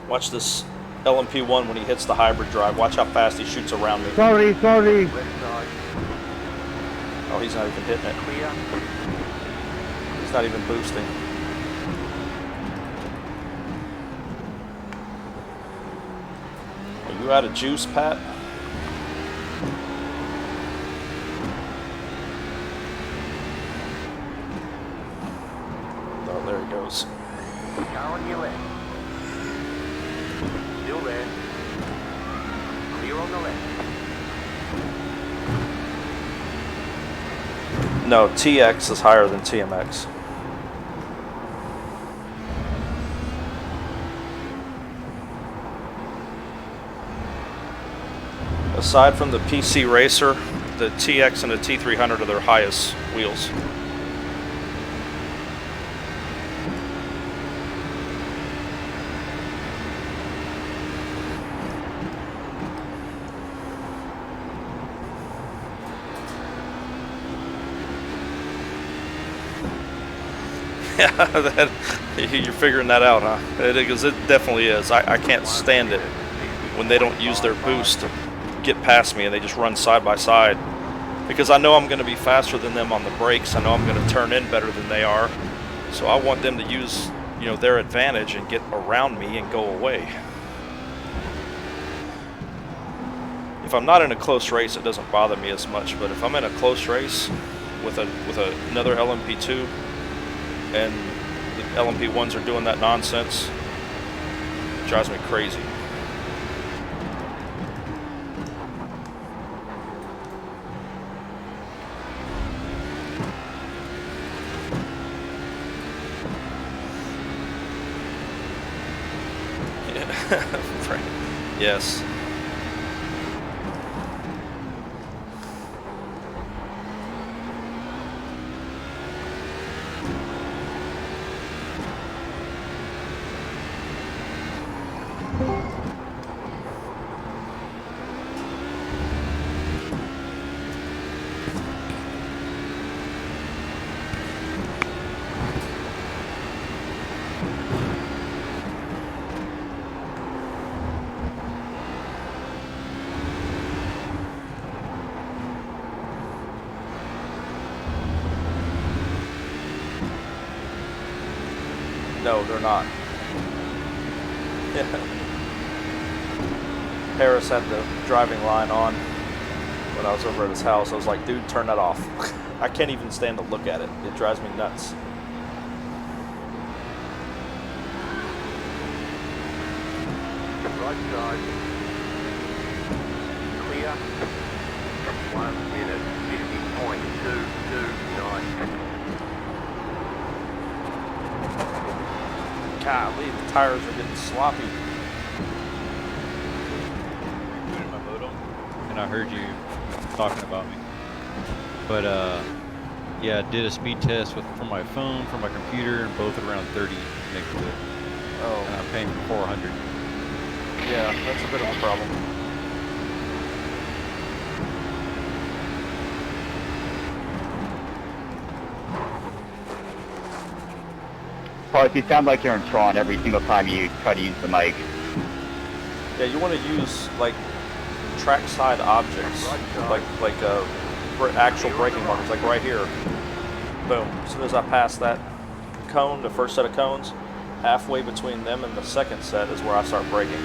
S2: Watch this LMP1 when he hits the hybrid drive. Watch how fast he shoots around me.
S9: Sorry.
S2: Oh, he's not even hitting it. He's not even boosting. Are you out of juice, Pat? Oh, there he goes.
S4: Car on your left. Still there. on the left.
S2: No, TX is higher than TMX. Aside from the PC Racer, the TX and the T300 are their highest wheels. Yeah, you're figuring that out, huh? Because it definitely is. I can't stand it when they don't use their boost to get past me and they just run side by side. Because I know I'm going to be faster than them on the brakes. I know I'm going to turn in better than they are. So I want them to use, you know, their advantage and get around me and go away. If I'm not in a close race, it doesn't bother me as much. But if I'm in a close race with another LMP2, and the LMP1s are doing that nonsense, it drives me crazy. Yeah. Right. Yes. No, they're not. Yeah. Harris had the driving line on when I was over at his house. I was like, dude, turn that off. I can't even stand to look at it. It drives me nuts.
S4: Right side. Clear. 1 minute, 50.229.
S2: Golly, the tires are getting sloppy.
S1: In my modem, and I heard you talking about me. But yeah, I did a speed test from my phone, from my computer, and both around 30 megabit.
S2: Oh,
S1: And I'm paying for 400.
S2: yeah, that's a bit of a problem.
S6: Plus, you sound like you're in Tron every single time you try to use the mic.
S2: Yeah, you want to use like trackside objects, like actual braking markers, like right here. Boom. As soon as I pass that cone, the first set of cones, halfway between them and the second set is where I start braking.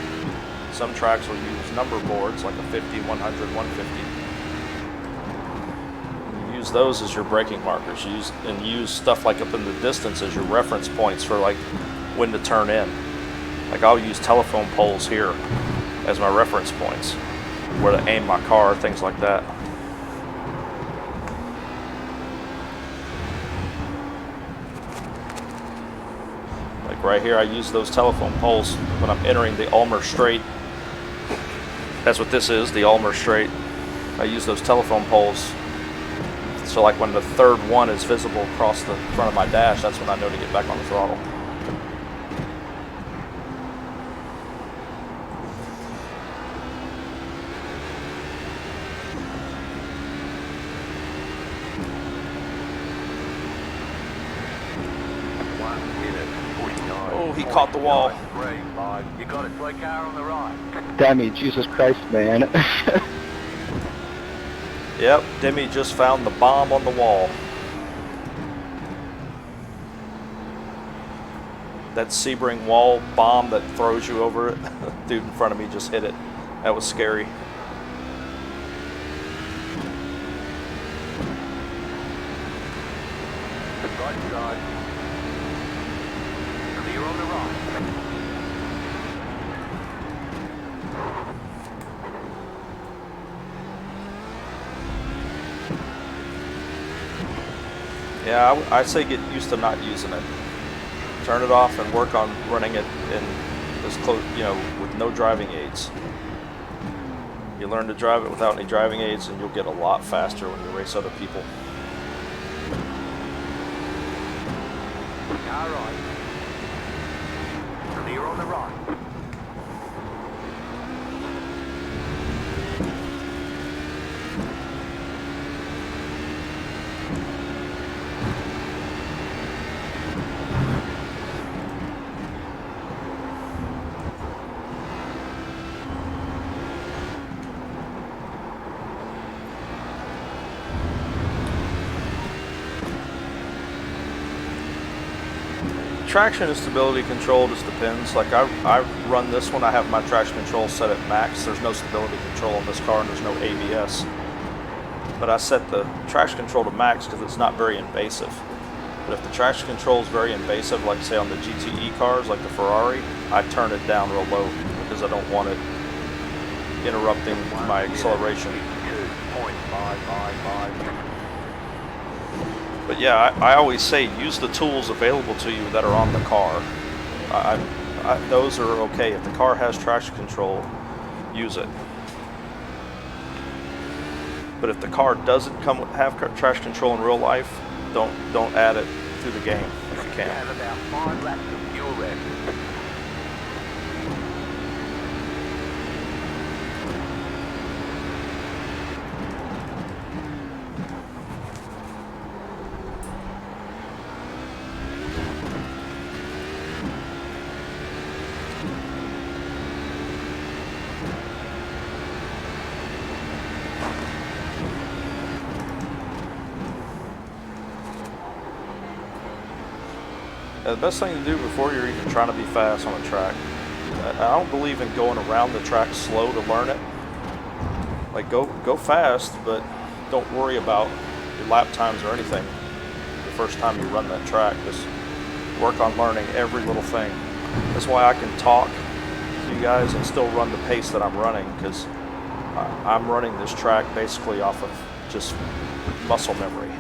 S2: Some tracks will use number boards, like a 50, 100, 150. You use those as your braking markers. Use stuff like up in the distance as your reference points for like when to turn in. Like I'll use telephone poles here as my reference points, where to aim my car, things like that. Like right here, I use those telephone poles when I'm entering the Ulmer Strait. That's what this is, the Ulmer Strait. I use those telephone poles. So like when the third one is visible across the front of my dash, that's when I know to get back on the throttle. Oh, he caught the wall.
S4: You got it, slow car on the right.
S9: Demi, Jesus Christ, man.
S2: Yep, Demi just found the bomb on the wall. That Sebring wall bomb that throws you over it. Dude in front of me just hit it. That was scary.
S4: Right side. Clear on the right.
S2: Yeah, I say get used to not using it. Turn it off and work on running it in as close, you know, with no driving aids. You learn to drive it without any driving aids, and you'll get a lot faster when you race other people.
S4: All right. Clear on the right.
S2: Traction and stability control just depends. Like I run this one, I have my traction control set at max. There's no stability control on this car and there's no ABS. But I set the traction control to max because it's not very invasive. But if the traction control is very invasive, like say on the GTE cars, like the Ferrari, I turn it down real low because I don't want it interrupting my acceleration.
S4: 2.555.
S2: But yeah, I always say use the tools available to you that are on the car. Those are okay. If the car has traction control, use it. But if the car doesn't have traction control in real life, don't add it through the game if you
S4: You
S2: can.
S4: have about 5 laps of fuel left.
S2: The best thing to do before you're even trying to be fast on a track, I don't believe in going around the track slow to learn it. Like go fast, but don't worry about your lap times or anything the first time you run that track. Just work on learning every little thing. That's why I can talk to you guys and still run the pace that I'm running, because I'm running this track basically off of just muscle memory.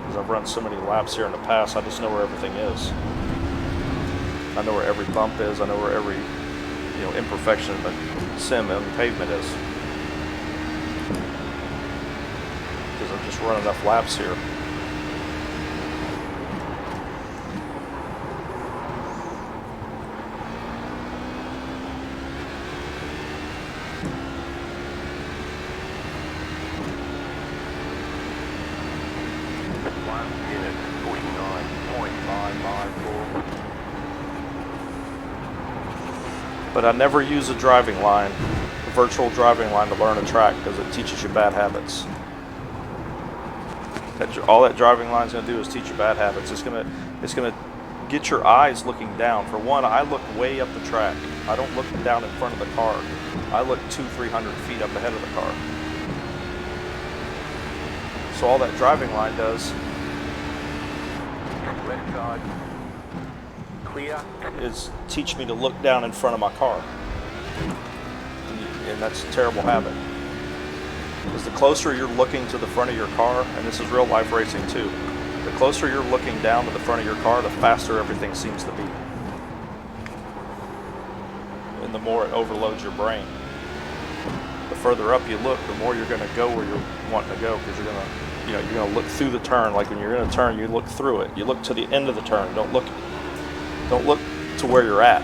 S2: Because I've run so many laps here in the past, I just know where everything is. I know where every bump is. I know where every imperfection in the sim and the pavement is. Because I've just run enough laps here. But I never use a driving line, a virtual driving line, to learn a track, because it teaches you bad habits. All that driving line is going to do is teach you bad habits. It's going to get your eyes looking down. For one, I look way up the track. I don't look down in front of the car. I look 200-300 feet up ahead of the car. So all that driving line does
S4: Left side. Clear.
S2: is teach me to look down in front of my car. And that's a terrible habit. Because the closer you're looking to the front of your car, and this is real life racing too, the closer you're looking down to the front of your car, the faster everything seems to be. And the more it overloads your brain. The further up you look, the more you're going to go where you're wanting to go, because you're going to you're going to look through the turn. Like when you're in a turn, you look through it. You look to the end of the turn. Don't look to where you're at,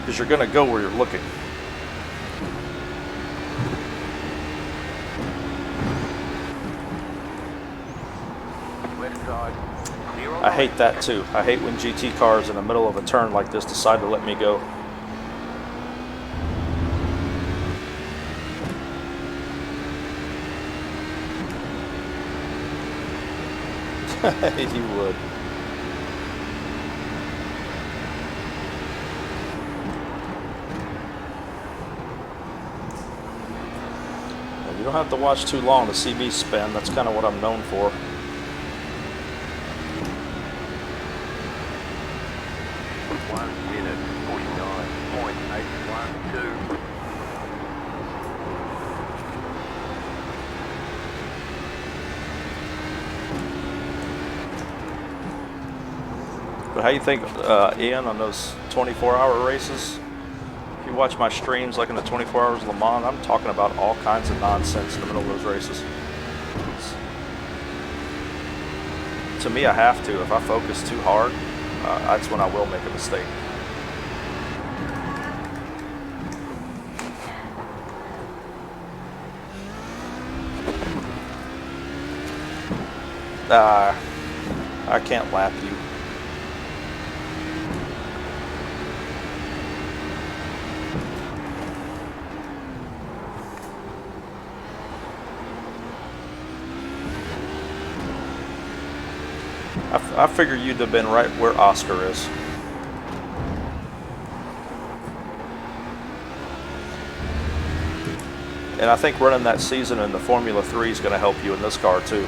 S2: because you're going to go where you're looking.
S4: Left side. Clear on
S2: I hate that too. I hate when GT cars in the middle of a turn like this decide to let me go. You would. You don't have to watch too long to see me spin. That's kind of what I'm known for.
S4: One minute, 49.812.
S2: But how you think, Ian, on those 24-hour races? If you watch my streams, like in the 24 hours of Le Mans, I'm talking about all kinds of nonsense in the middle of those races. To me, I have to. If I focus too hard, that's when I will make a mistake. I can't lap you. I figure you'd have been right where Oscar is. And I think running that season in the Formula 3 is going to help you in this car too.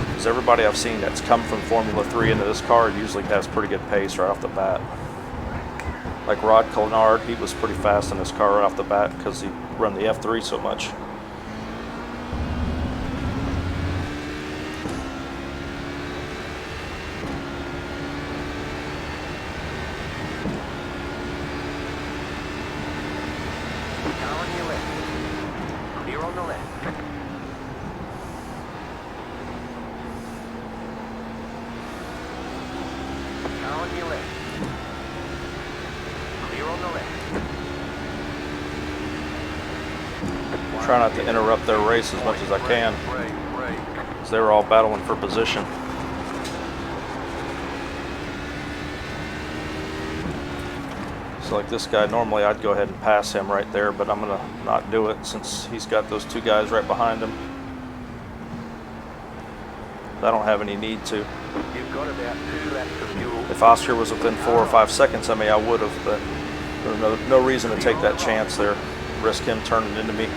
S2: Because everybody I've seen that's come from Formula 3 into this car usually has pretty good pace right off the bat. Like Rod Collinard, he was pretty fast in this car right off the bat because he run the F3 so much. Try not to interrupt their race as much as I can, because they were all battling for position. So like this guy, normally I'd go ahead and pass him right there, but I'm going to not do it since he's got those two guys right behind him. I don't have any need to. If Oscar was within 4 or 5 seconds, I mean, I would have, but there's no reason to take that chance there, risk him turning into me.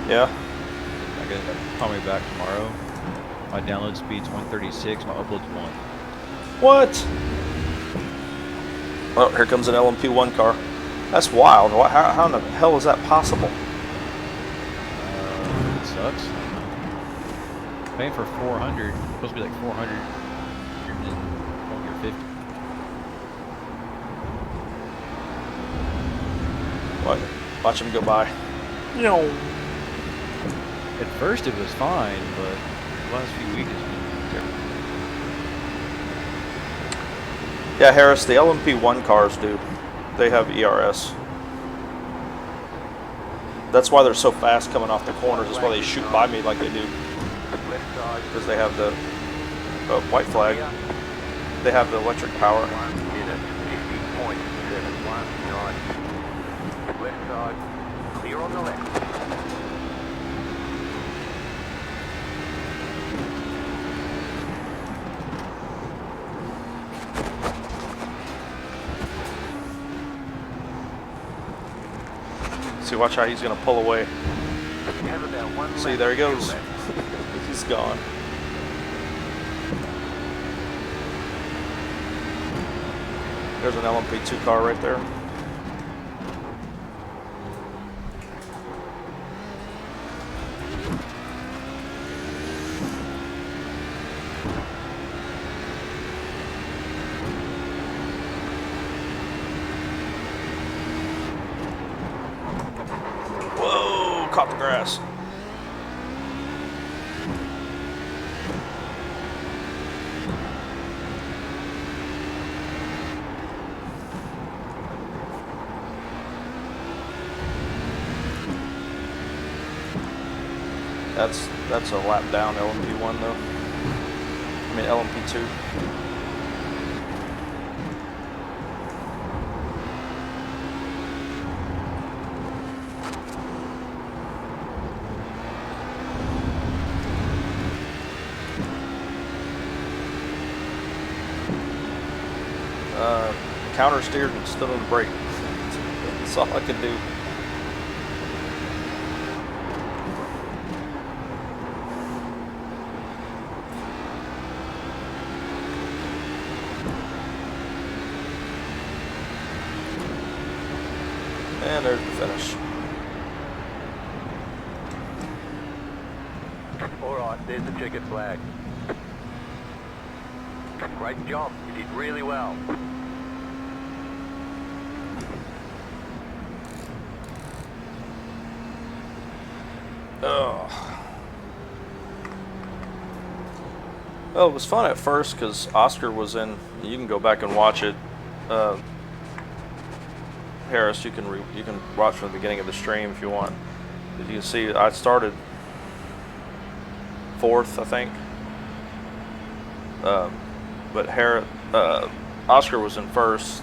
S2: Yeah.
S1: I guess call me back tomorrow. My download speed's 136, my upload's 1.
S2: What? Oh, here comes an LMP1 car. That's wild. How in the hell is that possible?
S1: It sucks. Paying for 400, it's supposed to be like 400, and then only 50.
S2: What? Watch him go by. No.
S1: At first it was fine, but the last few weeks it's been terrible.
S2: Yeah, Harris, the LMP1 cars do. They have ERS. That's why they're so fast coming off the corners. That's why they shoot by me like they do. Because they have the white flag. They have the electric power.
S4: Left side, clear on the left.
S2: See, watch how he's going to pull away. See, there he goes. He's gone. There's an LMP2 car right there. Caught the grass. That's a lap down LMP1 though. I mean LMP2. Counter steered and stood on the brake. That's all I can do. And there's the finish.
S4: Alright, there's the checkered flag. Great job, you did really well.
S2: Oh. Well, it was fun at first because Oscar was in. You can go back and watch it. Harris, you can watch from the beginning of the stream if you want. As you can see, I started 4th, I think. But Oscar was in 1st,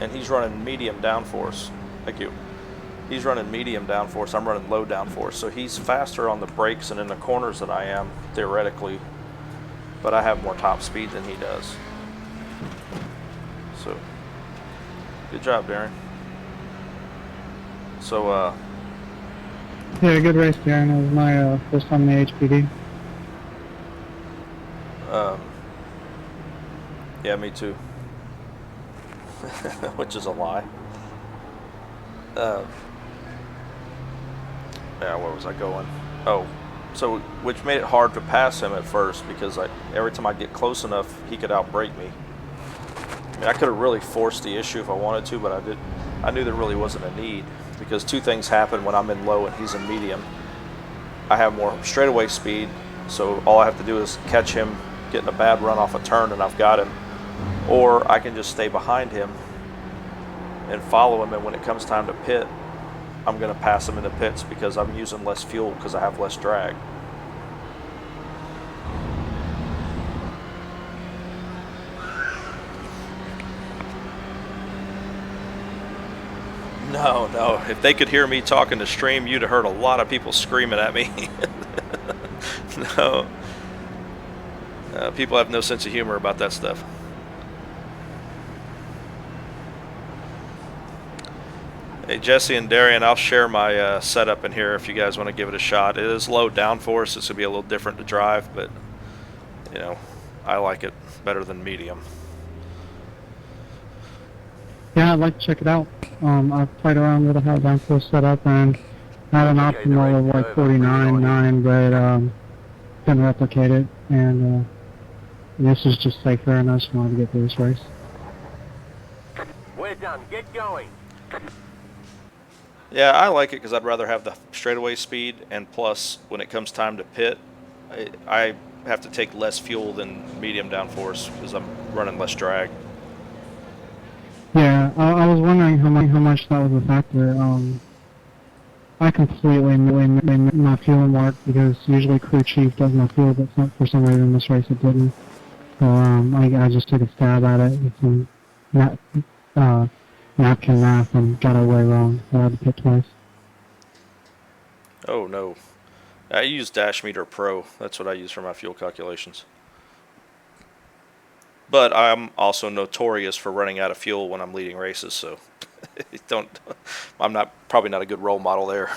S2: and he's running medium downforce. Thank you. He's running medium downforce. I'm running low downforce. So he's faster on the brakes and in the corners than I am, theoretically. But I have more top speed than he does. So, good job, Darren. So,
S5: Yeah, good race, Darren. It was my first time in the HPD.
S2: Yeah, me too. Which is a lie. Yeah, where was I going? Oh, so which made it hard to pass him at first because every time I get close enough, he could outbrake me. I mean, I could have really forced the issue if I wanted to, but I knew there really wasn't a need because two things happen when I'm in low and he's in medium. I have more straightaway speed, so all I have to do is catch him getting a bad run off a turn and I've got him. Or I can just stay behind him and follow him, and when it comes time to pit, I'm going to pass him in the pits because I'm using less fuel because I have less drag. No. If they could hear me talking to stream, you'd have heard a lot of people screaming at me. No. People have no sense of humor about that stuff. Hey, Jesse and Darian, I'll share my setup in here if you guys want to give it a shot. It is low downforce. It's going to be a little different to drive, but, you know, I like it better than medium.
S5: Yeah, I'd like to check it out. I've played around with a high downforce setup and had an optimal of like 49.9, but couldn't replicate it, and this is just safer, and I just wanted to get through this race.
S4: We're done, get going.
S2: Yeah, I like it because I'd rather have the straightaway speed, and plus, when it comes time to pit, I have to take less fuel than medium downforce because I'm running less drag.
S5: Yeah, I was wondering how much that was a factor. I completely made my fuel mark because usually crew chief does my fuel, but for some reason this race it didn't. So I just took a stab at it with some napkin math and got it way wrong. So I had to pit twice.
S2: Oh no, I use Dash Meter Pro. That's what I use for my fuel calculations. But I'm also notorious for running out of fuel when I'm leading races, so I'm probably not a good role model there.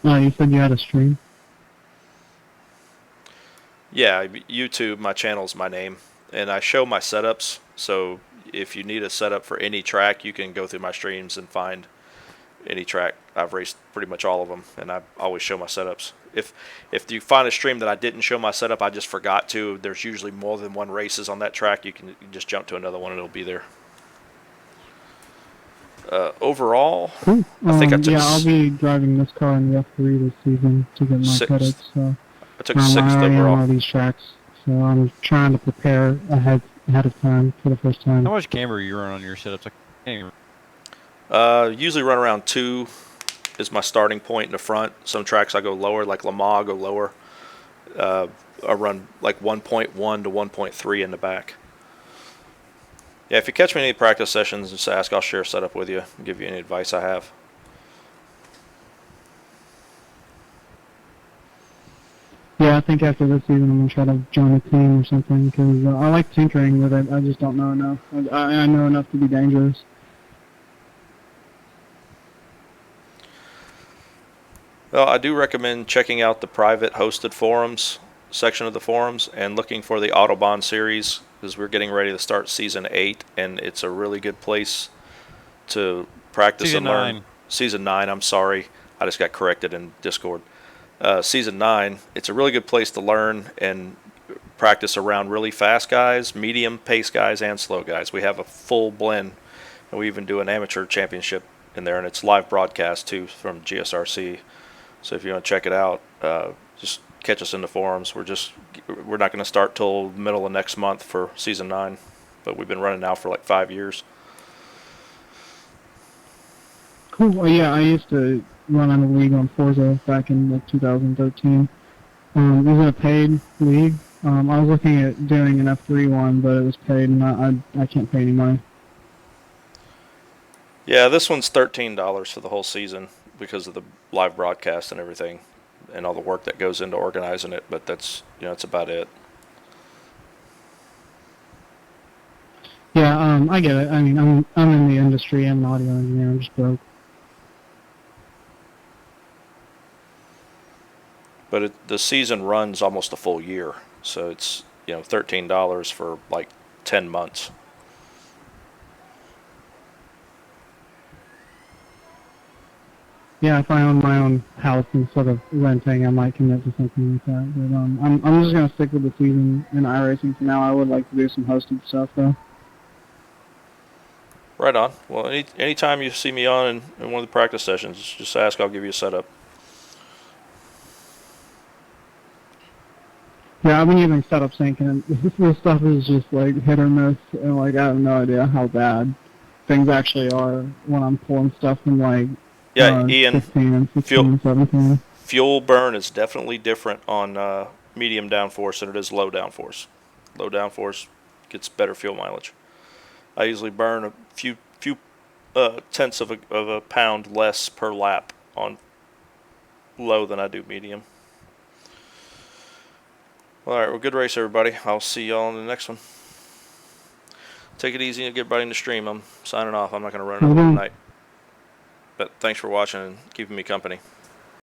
S5: You said you had a stream?
S2: Yeah, YouTube, my channel is my name, and I show my setups, so if you need a setup for any track, you can go through my streams and find any track. I've raced pretty much all of them, and I always show my setups. If you find a stream that I didn't show my setup, I just forgot to, there's usually more than one races on that track. You can just jump to another one and it'll be there. Overall,
S5: cool.
S2: I think I took...
S5: Yeah, I'll be driving this car in the F3 this season to get my credits. So
S2: I took 6th
S5: I already
S2: overall.
S5: know these tracks, so I'm trying to prepare ahead of time for the first time.
S1: How much camber you run on your setups? I can't even...
S2: Usually run around 2 is my starting point in the front. Some tracks I go lower, like Le Mans, I go lower. I run like 1.1 to 1.3 in the back. Yeah, if you catch me in any practice sessions, just ask. I'll share a setup with you and give you any advice I have.
S5: Yeah, I think after this season I'm gonna try to join a team or something because I like tinkering with it. I just don't know enough. I know enough to be dangerous.
S2: Well, I do recommend checking out the private hosted forums section of the forums and looking for the Autobahn series because we're getting ready to start season 8 and it's a really good place to practice
S1: Season
S2: and learn.
S1: 9.
S2: Season 9, I'm sorry. I just got corrected in Discord. Season 9, it's a really good place to learn and practice around really fast guys, medium pace guys, and slow guys. We have a full blend, and we even do an amateur championship in there, and it's live broadcast too from GSRC. So if you want to check it out, just catch us in the forums. We're not going to start till middle of next month for season 9, but we've been running now for like 5 years.
S5: Cool. Well, yeah, I used to run on a league on Forza back in like 2013. It was a paid league. I was looking at doing an F3 one, but it was paid, and I can't pay any money.
S2: Yeah, this one's $13 for the whole season because of the live broadcast and everything, and all the work that goes into organizing it. But that's that's about it.
S5: Yeah, I get it. I mean, I'm in the industry. I'm an audio engineer. I'm just broke.
S2: But the season runs almost a full year, so it's $13 for like 10 months.
S5: Yeah, if I own my own house instead of renting, I might commit to something like that. But I'm just gonna stick with the season in iRacing for now. I would like to do some hosted stuff though.
S2: Right on. Well, anytime you see me on in one of the practice sessions, just ask. I'll give you a setup.
S5: Yeah, I've been using setup sync, and this stuff is just like hit or miss, and like I have no idea how bad things actually are when I'm pulling stuff from like
S2: Ian,
S5: 15 and 16 and 17.
S2: Fuel burn is definitely different on medium downforce than it is low downforce. Low downforce gets better fuel mileage. I usually burn a few tenths of a pound less per lap on low than I do medium. All right, well, good race, everybody. I'll see y'all in the next one. Take it easy and get everybody in the stream. I'm signing off. I'm not going to run it all night. But thanks for watching and keeping me company.